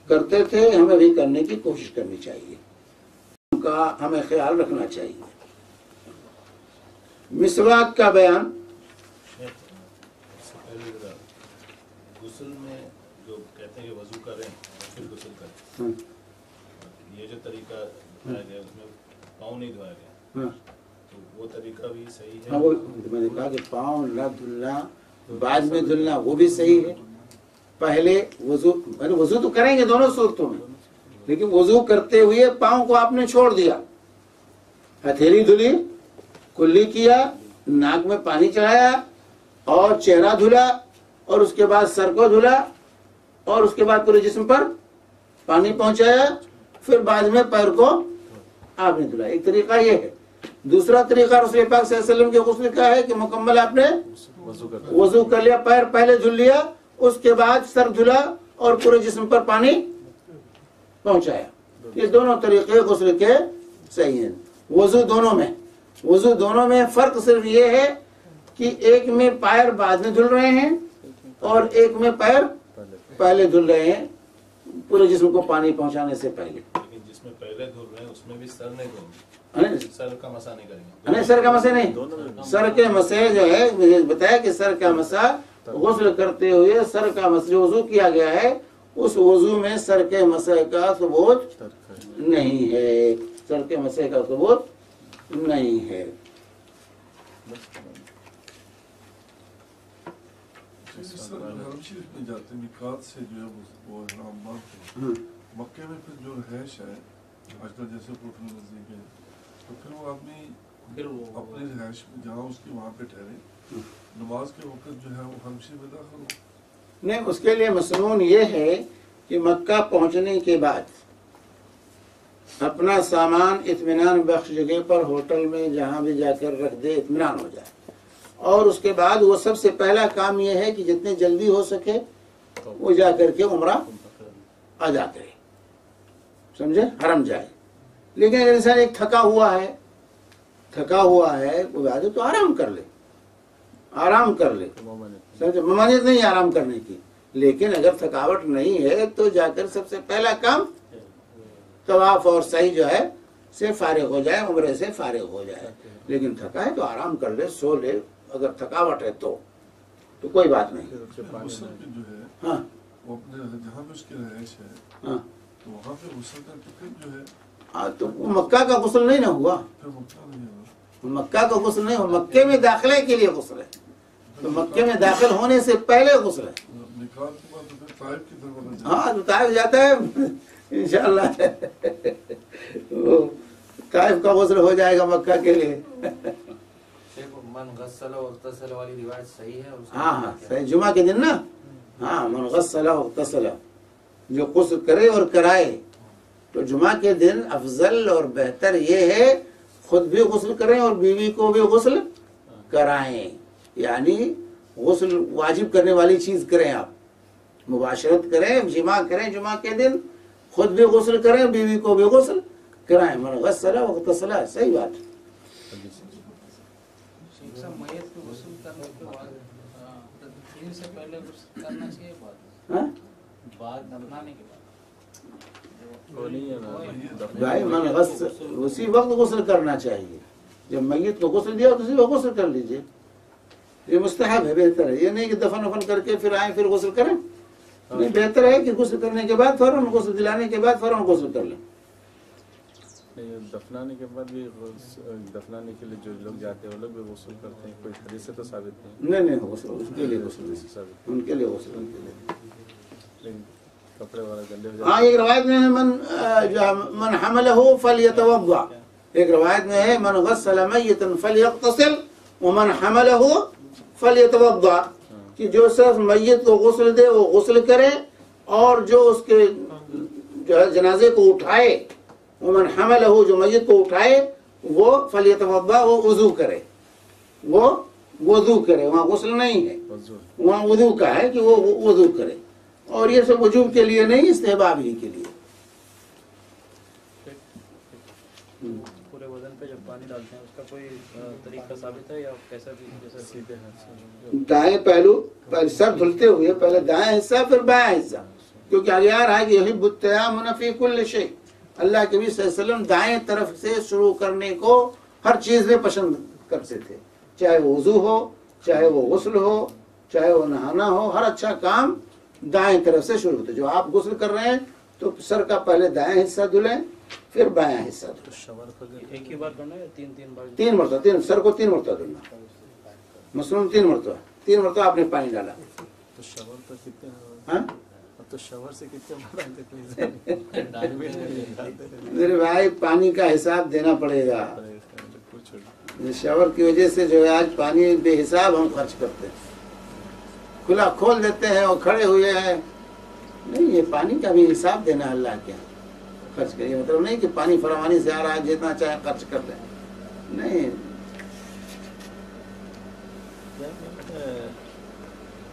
کرتے تھے، ہمیں بھی کرنے کی کوشش کرنی چاہیے، ان کا ہمیں خیال رکھنا چاہیے. مسواک کا بیان، غسل میں جو کہتے ہیں کہ وضو کریں پھر غسل کریں، یہ جو طریقہ بتایا گیا اس میں پاؤں نہیں دھویا گیا، تو وہ طریقہ بھی صحیح ہے؟ وہ میں نے کہا کہ پاؤں نہ دھلنا بعد میں دھلنا وہ بھی صحیح ہے. پہلے وضو تو کریں گے دونوں صورتوں میں، لیکن وضو کرتے ہوئے پاؤں کو آپ نے چھوڑ دیا، ہتھیلی دھلی، کلی کیا، ناک میں پانی چڑھایا اور چہرہ دھلا اور اس کے بعد سر کو دھلا اور اس کے بعد پورے جسم پر پانی پہنچایا، پھر بعد میں پیر کو آپ نے دھلا. ایک طریقہ یہ ہے. دوسرا طریقہ رسول پاک صلی اللہ علیہ وسلم کے غسل کا ہے کہ مکمل آپ نے وضو کر لیا، پیر پہلے دھل لیا، اس کے بعد سر دھلا اور پورے جسم پر پانی پہنچایا. یہ دونوں طریقے غسل کے صحیح ہیں. وضو دونوں میں فرق صرف یہ ہے کہ ایک میں پیر بعد میں دھل رہے ہیں اور ایک میں پیر پہلے دھل رہے ہیں پورے جسم کو پانی پہنچانے سے پہلے. لیکن جس میں پہلے دھل رہے ہیں اس میں بھی سر نہیں دھلیں گے، سر کا مسح نہیں کریں گے. نہیں، سر کا مسح نہیں. سر کے مسح جو ہے مجھے بتایا کہ سر کا مسح غسل کرتے ہوئے سر کا مسح جو وضو کیا گیا ہے اس وضو میں سر کے مسح کا ثبوت نہیں ہے، سر کے مسح کا ثبوت نہیں ہے. حرم شریف میں جاتے ہیں میقات سے جو ہے وہ احرام باندھتے ہیں. مکے میں پھر جو رہائش ہے آج کل جیسے کوٹھ میں نزدیک ہے تو پھر وہ آدمی اپنی رہائش میں جہاں اس کی وہاں پہ ٹھہرے، نماز کے وقت جو ہے وہ حرم شریف میں داخل ہو. نہیں، اس کے لیے مسنون یہ ہے کہ مکہ پہنچنے کے بعد اپنا سامان اطمینان بخش جگہ پر ہوٹل میں جہاں بھی جا کر رکھ دے، اطمینان ہو جائے. اور اس کے بعد وہ سب سے پہلا کام یہ ہے کہ جتنے جلدی ہو سکے وہ جا کر کے عمرہ ادا کرے، سمجھے، حرم جائے. لیکن اگر انسان ایک تھکا ہوا ہے کوئی بات ہے تو آرام کر لے، سمجھے، ممانعت نہیں آرام کرنے کی. لیکن اگر تھکاوٹ نہیں ہے تو جا کر سب سے پہلا کام طواف اور سعی جو ہے سے فارغ ہو جائے، عمرے سے فارغ ہو جائے. لیکن تھکا ہے تو آرام کر لے، سو لے اگر تھکاوٹ ہے تو. تو کوئی بات نہیں. پھر اس کے پانی غسل بھی جو ہے ہاں وہ اپنے جہاں پہ اس کی رہائش ہے ہاں تو وہاں پہ غسل کر کے پھر جو ہے ہاں، تو وہ مکہ کا غسل نہیں نہ ہوا. پھر مکہ نہیں ہوگا. مکہ کا غسل نہیں ہوا، مکے میں داخلے کے لیے غسل ہے. تو مکے میں داخل ہونے سے پہلے غسل ہے. نکال کے بعد تو پھر طائف کی طرف اگر جائے ہاں تو طائف جاتا ہے انشاءاللہ. وہ طائف کا غسل ہو جائے گا مکہ کے لیے. من غسل و اغتسل والی روایت صحیح ہے. ہاں ہاں صحیح، جمعہ کے دن نا. ہاں من غسل و اغتسل، جو غسل کرے اور کرائے. تو جمعہ کے دن افضل اور بہتر یہ ہے خود بھی غسل کریں اور بیوی کو بھی غسل کرائیں. یعنی غسل واجب کرنے والی چیز کریں، آپ مباشرت کریں، جماع کریں جمعہ کے دن، خود بھی غسل کریں، بیوی کو بھی غسل کرائیں. من غسل و اغتسل، صحیح بات. میت کو غسل کرنے کے بعد تدفین سے پہلے غسل کرنا چاہیے، ہاں بعد دفنانے کے بعد وہ نہیں ہے نا بھائی من غسل اسی وقت غسل کرنا چاہیے. جب میت کو غسل دیا تو اسی وقت غسل کر لیجئے. یہ مستحب ہے، بہتر ہے. یہ نہیں کہ دفن وفن کر کے پھر آئیں پھر غسل کریں. نہیں، بہتر ہے کہ غسل کرنے کے بعد فوراً غسل دلانے کے بعد فوراً غسل کر لیں. دفنانے کے بعد بھی دفنانے کے لیے جو لوگ جاتے ہیں وہ لوگ بھی غسل کرتے ہیں. کوئی حدیث سے تو ثابت نہیں. نہیں غسل اس کے لیے غسل نہیں. ان کے لیے غسل ان کے لیے. لیکن کپڑے والا گندے ہو ہاں ایک روایت میں ہے من حملہ فلیتوضا. ایک روایت میں ہے من غسل میتا فلیغتسل ومن حملہ فلیتوضا، کہ جو شخص میت کو غسل دے وہ غسل کرے، اور جو اس کے جو ہے جنازے کو اٹھائے، ومن حملہ جو میت کو اٹھائے وہ فلیتوضا، وہ وضو کرے. وہ وضو کرے، وہاں غسل نہیں ہے، وہاں وضو کا ہے کہ وہ وضو کرے. اور یہ سب وجوب کے لیے نہیں، استحباب ہی کے لیے. پورے بدن پہ جب پانی ڈالتے ہیں اس کا کوئی طریقہ ثابت ہے یا کیسا بھی جیسا سیدھے ہاتھ سے دائیں پہلو پہلے سر دھلتے ہوئے پہلے دائیں حصہ پھر بائیں حصہ، کیونکہ آگے آ رہا ہے کہ یحب التیامن فی کل شیء. اللہ کے نبی صلی اللہ علیہ وسلم دائیں طرف سے شروع کرنے کو ہر چیز میں پسند کرتے تھے، چاہے وہ وضو ہو، چاہے وہ غسل ہو، چاہے وہ نہانا ہو. ہر اچھا کام دائیں طرف سے شروع ہوتا ہے. جو آپ غسل کر رہے ہیں تو سر کا پہلے دائیں حصہ دھلیں پھر بایاں حصہ دھلیں. شاور کرنے ایک ہی بار کرنا ہے یا تین بار؟ 3 مرتبہ، سر کو 3 مرتبہ دھلنا. مثلاً 3 مرتبہ آپ نے پانی ڈالا. تو شاور تو کتنے ہاں تو شاور سے کتنے میرے بھائی پانی کا حساب دینا پڑے گا. شاور کی وجہ سے جو ہے آج پانی بے حساب ہم خرچ کرتے ہیں، کھلا کھول دیتے ہیں اور کھڑے ہوئے ہیں. نہیں، یہ پانی کا بھی حساب دینا اللہ کے خرچ کریے. مطلب نہیں کہ پانی فراوانی سے آ رہا ہے جتنا چاہے خرچ کر لیں. نہیں،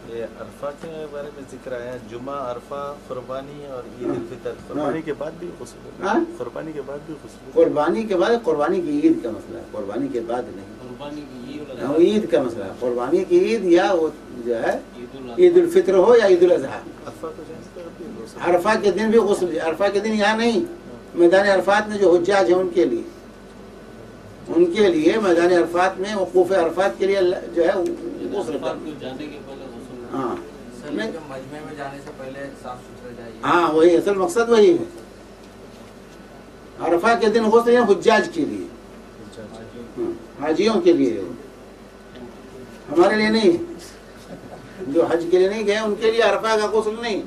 یہ عرفہ کے بارے میں ذکر آیا، جمعہ، عرفہ، قربانی اور عید الفطر. قربانی کے بعد بھی غسل، قربانی کے بعد بھی غسل. قربانی کے بعد قربانی کی عید کا مسئلہ ہے، قربانی کے بعد نہیں. قربانی کی وہ عید کا مسئلہ ہے. قربانی کی عید یا وہ جو ہے عید الفطر ہو یا عید الاضحیٰ. عرفہ کو جائز کر بھی غسل. عرفہ کے دن بھی غسل. عرفہ کے دن یہاں نہیں، میدان عرفات میں جو حجاج ہیں ان کے لیے میدان عرفات میں وقوف عرفات کے لیے جو ہے غسل کرنا. جانے کے پہلے غسل. ہاں مجمع میں جانے سے پہلے صاف ستھرا جائیے. ہاں وہی اصل مقصد وہی ہے. عرفہ کے دن غسل ہے حجاج کے لیے، حاجیوں کے لیے، ہمارے لیے نہیں. جو حج کے لیے نہیں گئے ان کے لیے عرفہ کا غسل نہیں.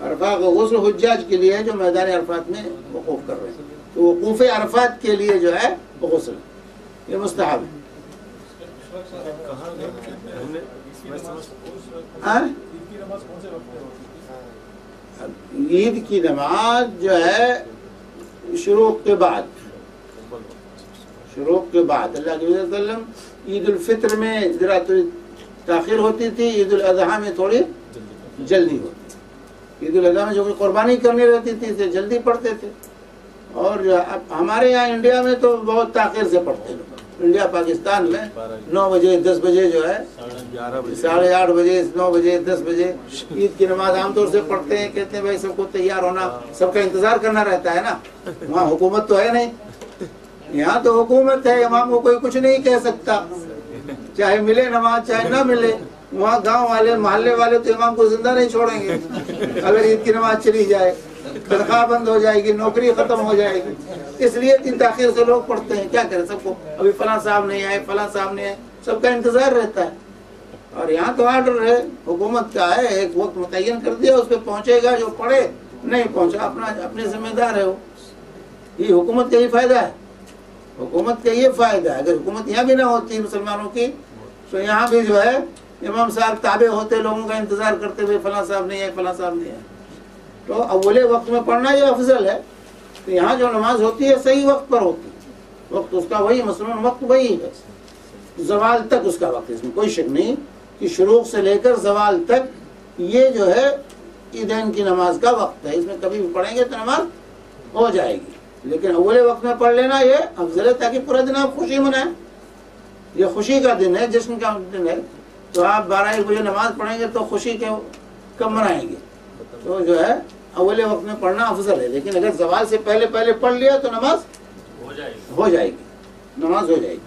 عرفہ کا غسل حجاج کے لیے ہے جو میدان عرفات میں وقوف کر رہے ہیں. تو وقوف عرفات کے لیے جو ہے غسل یہ مستحب ہے. عید کی نماز جو ہے شروع کے بعد اللہ کے صلی اللہ علیہ وسلم عید الفطر میں ذرا تاخیر ہوتی تھی، عید الاضحیٰ میں تھوڑی جلدی ہوتی. عید الاضحیٰ میں جو قربانی کرنی رہتی تھی اسے جلدی پڑھتے تھے، اور اب ہمارے یہاں انڈیا میں تو بہت تاخیر سے پڑھتے ہیں. انڈیا پاکستان میں 9 بجے 10 بجے جو ہے 8:30 بجے 9 بجے 10 بجے عید کی نماز عام طور سے پڑھتے ہیں. کہتے ہیں بھائی سب کو تیار ہونا، سب کا انتظار کرنا رہتا ہے نا. وہاں حکومت تو ہے نہیں، یہاں تو حکومت ہے. امام کو کوئی کچھ نہیں کہہ سکتا، چاہے ملے نماز چاہے نہ ملے. وہاں گاؤں والے محلے والے تو امام کو زندہ نہیں چھوڑیں گے اگر عید کی نماز چلی جائے، تنخواہ بند ہو جائے گی، نوکری ختم ہو جائے گی. اس لیے اتنی تاخیر سے لوگ پڑھتے ہیں. کیا کریں، سب کو ابھی فلاں صاحب نہیں آئے، فلاں صاحب نہیں آئے، سب کا انتظار رہتا ہے. اور یہاں تو آرڈر ہے حکومت کا ہے، ایک وقت متعین کر دیا، اس پہ پہنچے گا، جو پڑھے نہیں پہنچا اپنے ذمہ دار ہے. وہ یہ حکومت کا یہ فائدہ ہے، حکومت کا یہ فائدہ ہے. اگر حکومت یہاں بھی نہ ہوتی مسلمانوں کی تو یہاں بھی جو ہے امام صاحب تابع ہوتے، لوگوں کا انتظار کرتے ہوئے فلاں صاحب نہیں آئے، فلاں صاحب نہیں آئے. تو اول وقت میں پڑھنا یہ افضل ہے. تو یہاں جو نماز ہوتی ہے صحیح وقت پر ہوتی ہے، وقت اس کا وہی، مثلاً وقت وہی ہے، زوال تک اس کا وقت. اس میں کوئی شک نہیں کہ شروع سے لے کر زوال تک یہ جو ہے عیدین کی نماز کا وقت ہے. اس میں کبھی بھی پڑھیں گے تو نماز ہو جائے گی. لیکن اول وقت میں پڑھ لینا یہ افضل ہے، تاکہ پورا دن آپ خوشی منائیں. یہ خوشی کا دن ہے، جشن کا دن ہے. تو آپ 12-1 بجے نماز پڑھیں گے تو خوشی کے کب منائیں گے؟ تو جو ہے اول وقت میں پڑھنا افضل ہے. لیکن اگر زوال سے پہلے پڑھ لیا تو نماز ہو جائے گی، نماز ہو جائے گی.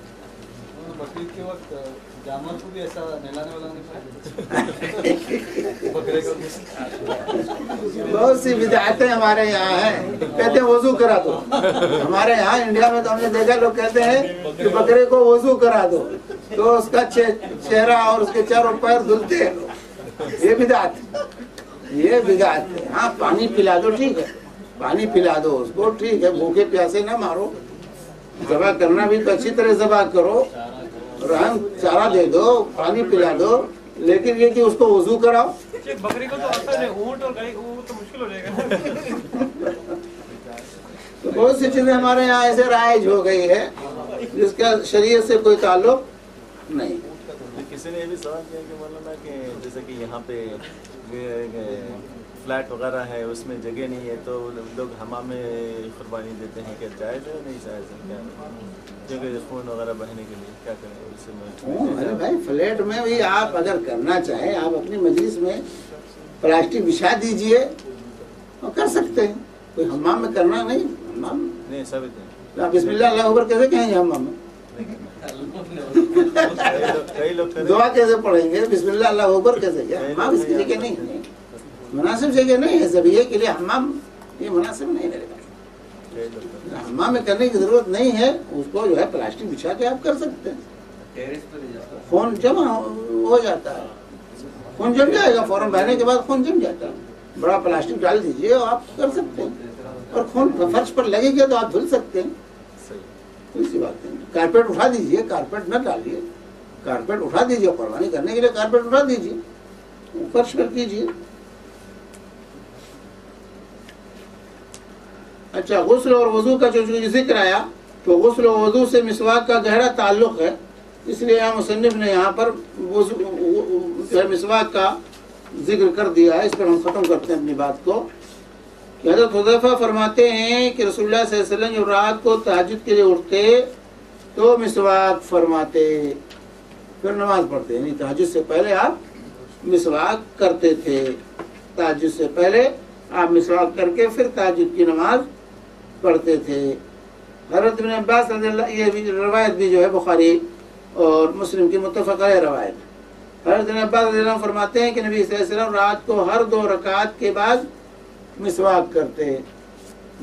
بقرعید کے وقت جانور کو بھی ایسا نہلانے والا نہیں بکرے کو. بہت سی بدعتیں ہمارے یہاں ہیں. کہتے ہیں وضو کرا دو. ہمارے یہاں انڈیا میں تو ہم نے دیکھا لوگ کہتے ہیں کہ بکرے کو وضو کرا دو، تو اس کا چہرہ اور اس کے چاروں پیر دھلتے ہیں. یہ بدعت، یہ بدعت ہے. ہاں پانی پلا دو، ٹھیک ہے، پانی پلا دو اس کو، ٹھیک ہے، بھوکے پیاسے نہ مارو. ذبح کرنا بھی تو اچھی طرح ذبح کرو، رحم چارہ دے دو، پانی پلا دو. لیکن یہ کہ اس کو وضو کراؤ، بکری کو تو آسان ہے، اونٹ اور گائے کو تو مشکل ہو جائے گا. تو بہت سی چیزیں ہمارے یہاں ایسے رائج ہو گئی ہے جس کا شریعت سے کوئی تعلق نہیں. کسی نے یہ بھی سوال کیا کہ مولانا کہ جیسے کہ یہاں پہ فلیٹ وغیرہ ہے، اس میں جگہ نہیں ہے، تو لوگ حمام میں قربانی دیتے ہیں، کیا جائز ہے نہیں جائز ہے؟ کیا جگہ خون وغیرہ بہنے کے لیے کیا کریں اس میں؟ ارے بھائی فلیٹ میں بھی آپ اگر کرنا چاہیں، آپ اپنی مجلس میں پلاسٹک بچھا دیجئے اور کر سکتے ہیں. کوئی حمام میں کرنا نہیں، حمام نہیں ثابت ہے. آپ بسم اللہ اللہ اکبر کیسے کہیں گے حمام میں؟ کئی لوگ دعا کیسے پڑھیں گے؟ بسم اللہ اللہ اکبر کیسے کیا؟ حمام اس کی جگہ نہیں ہے، مناسب جگہ نہیں ہے. ذبیحے کے لیے حمام یہ مناسب نہیں رہے گا. حمام میں کرنے کی ضرورت نہیں ہے. اس کو جو ہے پلاسٹک بچھا کے آپ کر سکتے ہیں. خون جمع ہو جاتا ہے، خون جم جائے گا، فوراً بہنے کے بعد خون جم جاتا ہے. بڑا پلاسٹک ڈال دیجئے اور آپ کر سکتے ہیں. اور خون فرش پر لگے گا تو آپ دھل سکتے ہیں. کوئی سی بات نہیں. کارپیٹ اٹھا دیجئے، کارپیٹ نہ ڈالیے، کارپیٹ اٹھا دیجئے. قربانی کرنے کے لیے کارپیٹ اٹھا دیجئے، فرش پر کیجئے. اچھا، غسل اور وضو کا جو ذکر آیا تو غسل و وضو سے مسواک کا گہرا تعلق ہے. اس لیے مصنف نے یہاں پر مسواک کا ذکر کر دیا ہے. اس پر ہم ختم کرتے ہیں اپنی بات کو کہ حضرت حذیفہ فرماتے ہیں کہ رسول اللہ صلی اللہ علیہ وسلم جب رات کو تہجد کے لیے اٹھتے تو مسواک فرماتے، پھر نماز پڑھتے. یعنی تہجد سے پہلے آپ مسواک کرتے تھے. تہجد سے پہلے آپ مسواک کر کے پھر تہجد کی نماز پڑھتے تھے. حضرت ابن عباس رضی اللہ، یہ بھی روایت بھی جو ہے بخاری اور مسلم کی متفق علیہ روایت. حضرت ابن عباس رضی اللہ عنہ فرماتے ہیں کہ نبی صلی اللہ علیہ وسلم رات کو ہر 2 رکعت کے بعد مسواک کرتے.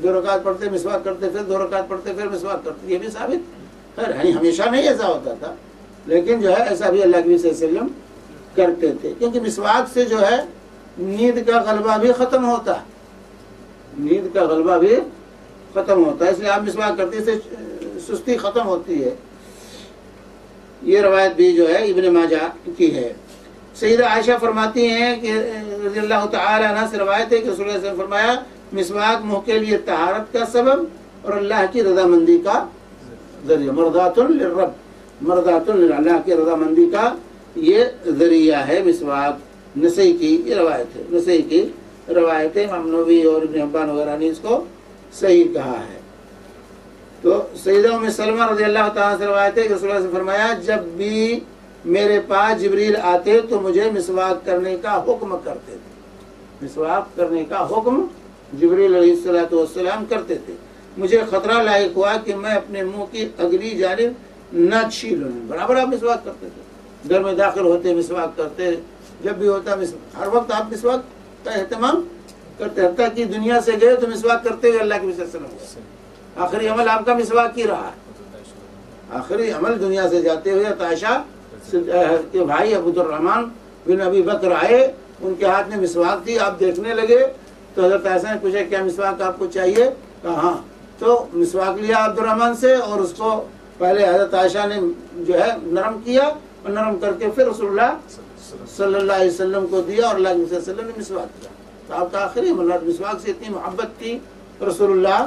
2 رکعت پڑھتے مسواک کرتے، پھر 2 رکعت پڑھتے پھر مسواک کرتے. یہ بھی ثابت ہے، ہمیشہ نہیں ایسا ہوتا تھا، لیکن جو ہے ایسا بھی اللہ کے نبی صلی اللہ علیہ وسلم کرتے تھے. کیونکہ مسواک سے جو ہے نیند کا غلبہ بھی ختم ہوتا ہے، نیند کا غلبہ بھی ختم ہوتا ہے. اس لیے آپ مسواک کرتے ہیں، اس سے سستی ختم ہوتی ہے. یہ روایت بھی جو ہے ابن ماجہ کی ہے. سیدہ عائشہ فرماتی ہیں کہ رضی اللہ تعالی عنہ سے روایت ہے کہ رسول اللہ صلی اللہ علیہ وسلم فرمایا مسواک منہ کے لیے طہارت کا سبب اور اللہ کی رضامندی کا ذریعہ. مرضات للرب، مرضات اللہ کی رضامندی کا یہ ذریعہ ہے مسواک. نسائی کی یہ روایت ہے، نسائی کی روایت ہے. امام نووی اور ابن حبان وغیرہ نے اس کو صحیح کہا ہے. تو سیدہ ام سلمہ رضی اللہ تعالیٰ سے روایت ہے کہ رسول اللہ سے فرمایا جب بھی میرے پاس جبریل آتے تو مجھے مسواک کرنے کا حکم کرتے تھے. مسواک کرنے کا حکم جبریل علیہ السلام کرتے تھے. مجھے خطرہ لاحق ہوا کہ میں اپنے منہ کی اگلی جانب نہ چھیلوں. برابر آپ مسواک کرتے تھے. گھر میں داخل ہوتے مسواک کرتے، جب بھی ہوتا ہر وقت آپ مسواک کا اہتمام کرتے، حتیٰ کہ دنیا سے گئے تو مسواک کرتے ہوئے اللہ کے نبی صلی اللہ علیہ وسلم، آخری عمل آپ کا مسواک ہی رہا، آخری عمل دنیا سے جاتے ہوئے عائشہ کے بھائی عبدالرحمن بن ابی بکر آئے، ان کے ہاتھ میں مسواک تھی، آپ دیکھنے لگے تو حضرت عائشہ نے پوچھا کیا مسواک آپ کو چاہیے؟ کہا ہاں، تو مسواک لیا عبدالرحمن سے اور اس کو پہلے حضرت عائشہ نے جو ہے نرم کیا اور نرم کر کے پھر رسول اللہ صلی اللہ علیہ وسلم کو دیا اور اللہ کے نبی صلی اللہ علیہ وسلم نے مسواک کیا. تو آپ کا آخری عمل مسواک سے اتنی محبت تھی رسول اللہ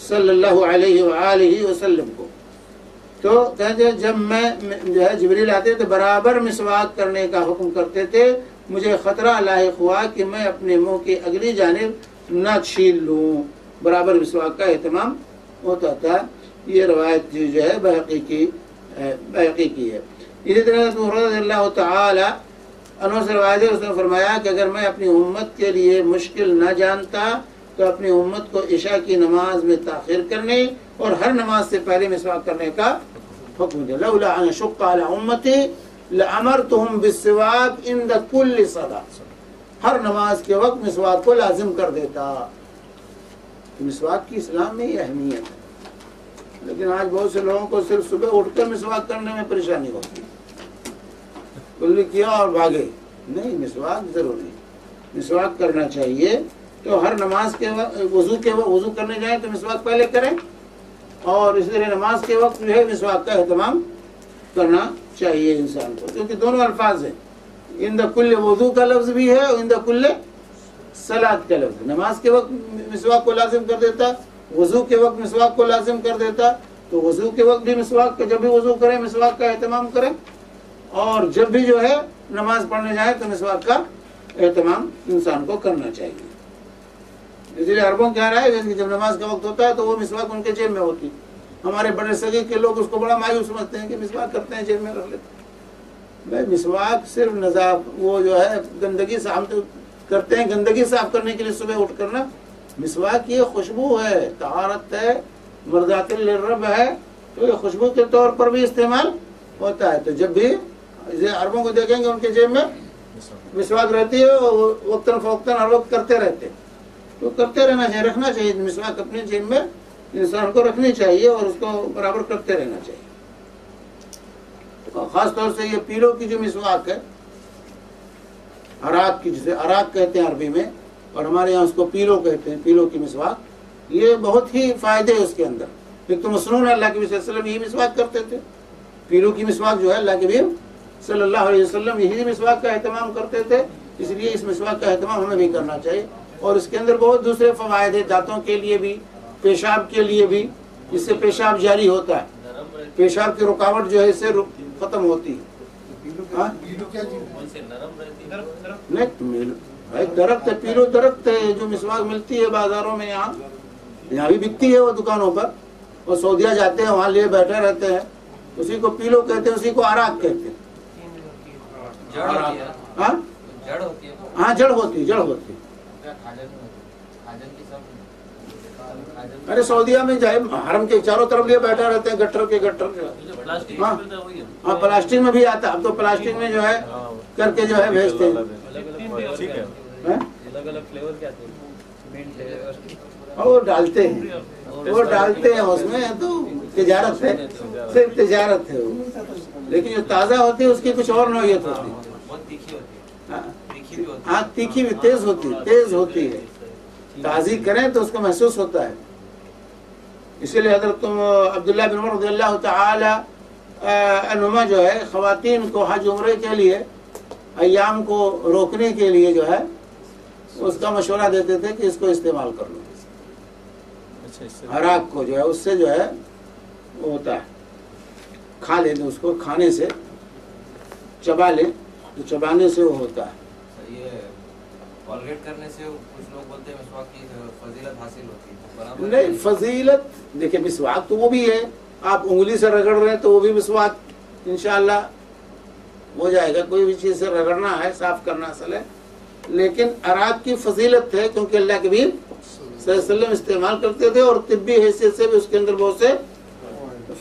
صلی اللہ علیہ وآلہ وسلم کو. تو کہتے ہیں جب میں جو ہے جبریل آتے تو برابر مسواک کرنے کا حکم کرتے تھے، مجھے خطرہ لاحق ہوا کہ میں اپنے منہ کی اگلی جانب نہ چھیل لوں، برابر مسواک کا اہتمام ہوتا تھا. یہ روایت جو ہے بحقی کی ہے. اسی طرح رضی اللہ تعالی عنہ سے روایت ہے، اس نے فرمایا کہ اگر میں اپنی امت کے لیے مشکل نہ جانتا تو اپنی امت کو عشاء کی نماز میں تاخیر کرنے اور ہر نماز سے پہلے مسواک کرنے کا حکم دیا. لولا ان اشق علی امتی لامرتهم بالسواک عند كل صلاۃ، ہر نماز کے وقت مسواک کو لازم کر دیتا. مسواک کی اسلام میں یہ اہمیت ہے، لیکن آج بہت سے لوگوں کو صرف صبح اٹھ کر مسواک کرنے میں پریشانی ہوتی ہے، کلی کیا اور بھاگے. نہیں، مسواک ضروری، مسواک کرنا چاہیے. تو ہر نماز کے وقت وضو کرنے جائیں تو مسواک پہلے کریں، اور اس طرح نماز کے وقت جو ہے مسواک کا اہتمام کرنا چاہیے انسان کو، کیونکہ دونوں الفاظ ہیں، عند کل وضو کا لفظ بھی ہے اور عند کل صلاۃ کا لفظ. نماز کے وقت مسواک کو لازم کر دیتا، وضو کے وقت مسواک کو لازم کر دیتا. تو وضو کے وقت بھی مسواک کا، جب بھی وضو کریں مسواک کا اہتمام کریں، اور جب بھی جو ہے نماز پڑھنے جائیں تو مسواک کا اہتمام انسان کو کرنا چاہیے. اس لیے عربوں کیا رہا ہے کہ جب نماز کا وقت ہوتا ہے تو وہ مسواک ان کے جیب میں ہوتی. ہمارے بڑے سگے کے لوگ اس کو بڑا مایوس سمجھتے ہیں کہ مسواک کرتے ہیں جیب میں رکھ لیتے ہیں. بھائی مسواک صرف وہ جو ہے گندگی صاف کرتے ہیں، گندگی صاف کرنے کے لیے صبح اٹھ کرنا. مسواک یہ خوشبو ہے، طہارت ہے، مرضات للرب ہے، تو یہ خوشبو کے طور پر بھی استعمال ہوتا ہے. تو جب بھی عربوں کو دیکھیں گے ان کے جیب میں مسواک رہتی ہے، وقتاً فوقتاً ہر وقت کرتے رہتے. تو کرتے رہنا چاہیے، رکھنا چاہیے. مسواک اپنی جیب میں انسان کو رکھنی چاہیے اور اس کو برابر کرتے رہنا چاہیے. خاص طور سے یہ پیلوں کی جو مسواک ہے، اراک کی، جسے اراک کہتے ہیں عربی میں، اور ہمارے یہاں اس کو پیلو کہتے ہیں، پیلوں کی مسواک، یہ بہت ہی فائدے اس کے اندر. ایک تو مسنون ہے، اللہ کے نبی صلی اللہ علیہ وسلم یہی مسواک کرتے تھے. پیلوں کی مسواک جو ہے اللہ کے نبی صلی اللہ علیہ وسلم یہی مسواک کا اہتمام کرتے تھے. اس لیے اس مسواک کا اہتمام ہمیں بھی کرنا چاہیے. اور اس کے اندر بہت دوسرے فوائد ہیں، دانتوں کے لیے بھی، پیشاب کے لیے بھی. اس سے پیشاب جاری ہوتا ہے، پیشاب کی رکاوٹ جو ہے اس سے ختم ہوتی ہے. نہیں، درخت ہے، پیلو درخت ہے جو مسواک ملتی ہے بازاروں میں، یہاں بھی بکتی ہے وہ دکانوں پر، اور سعودیہ جاتے ہیں وہاں لیے بیٹھے رہتے ہیں. اسی کو پیلو کہتے ہیں، اسی کو اراک کہتے ہیں. ہاں، جڑ ہوتی. ارے سعودیہ میں جائے حرم کے چاروں طرف لیے بیٹھا رہتے ہیں، گٹر کے. ہاں، پلاسٹک میں بھی آتا. اب تو پلاسٹک میں جو ہے کر کے جو ہے بھیجتے ہیں. وہ ڈالتے ہیں اس میں. تو تجارت ہے، صرف تجارت ہے وہ. لیکن جو تازہ ہوتی ہے اس کی کچھ اور نوعیت ہوتی ہے. ہاں، تیکھی بھی، تیز ہوتی ہے. تازی کریں تو اس کو محسوس ہوتا ہے. اسی لیے حضرت عبداللہ بن عمر رضی اللہ تعالی عنہما جو ہے خواتین کو حج عمرے کے لیے ایام کو روکنے کے لیے جو ہے اس کا مشورہ دیتے تھے کہ اس کو استعمال کر لو. اراک کو جو ہے اس سے جو ہے وہ ہوتا ہے، کھا لیں اس کو، کھانے سے چبا لیں تو چبانے سے وہ ہوتا ہے. کرنے سے کچھ لوگ بولتے ہیں مسواک کی فضیلت حاصل ہوتی ہے. نہیں، فضیلت دیکھیں، مسواک تو وہ بھی ہے، آپ انگلی سے رگڑ رہے ہیں تو وہ بھی مسواک انشاءاللہ ہو جائے گا. کوئی بھی چیز سے رگڑنا ہے، صاف کرنا اصل ہے. لیکن اراک کی فضیلت ہے کیونکہ اللہ کے نبی صلی اللہ علیہ وسلم استعمال کرتے تھے، اور طبی حیثیت سے بھی اس کے اندر بہت سے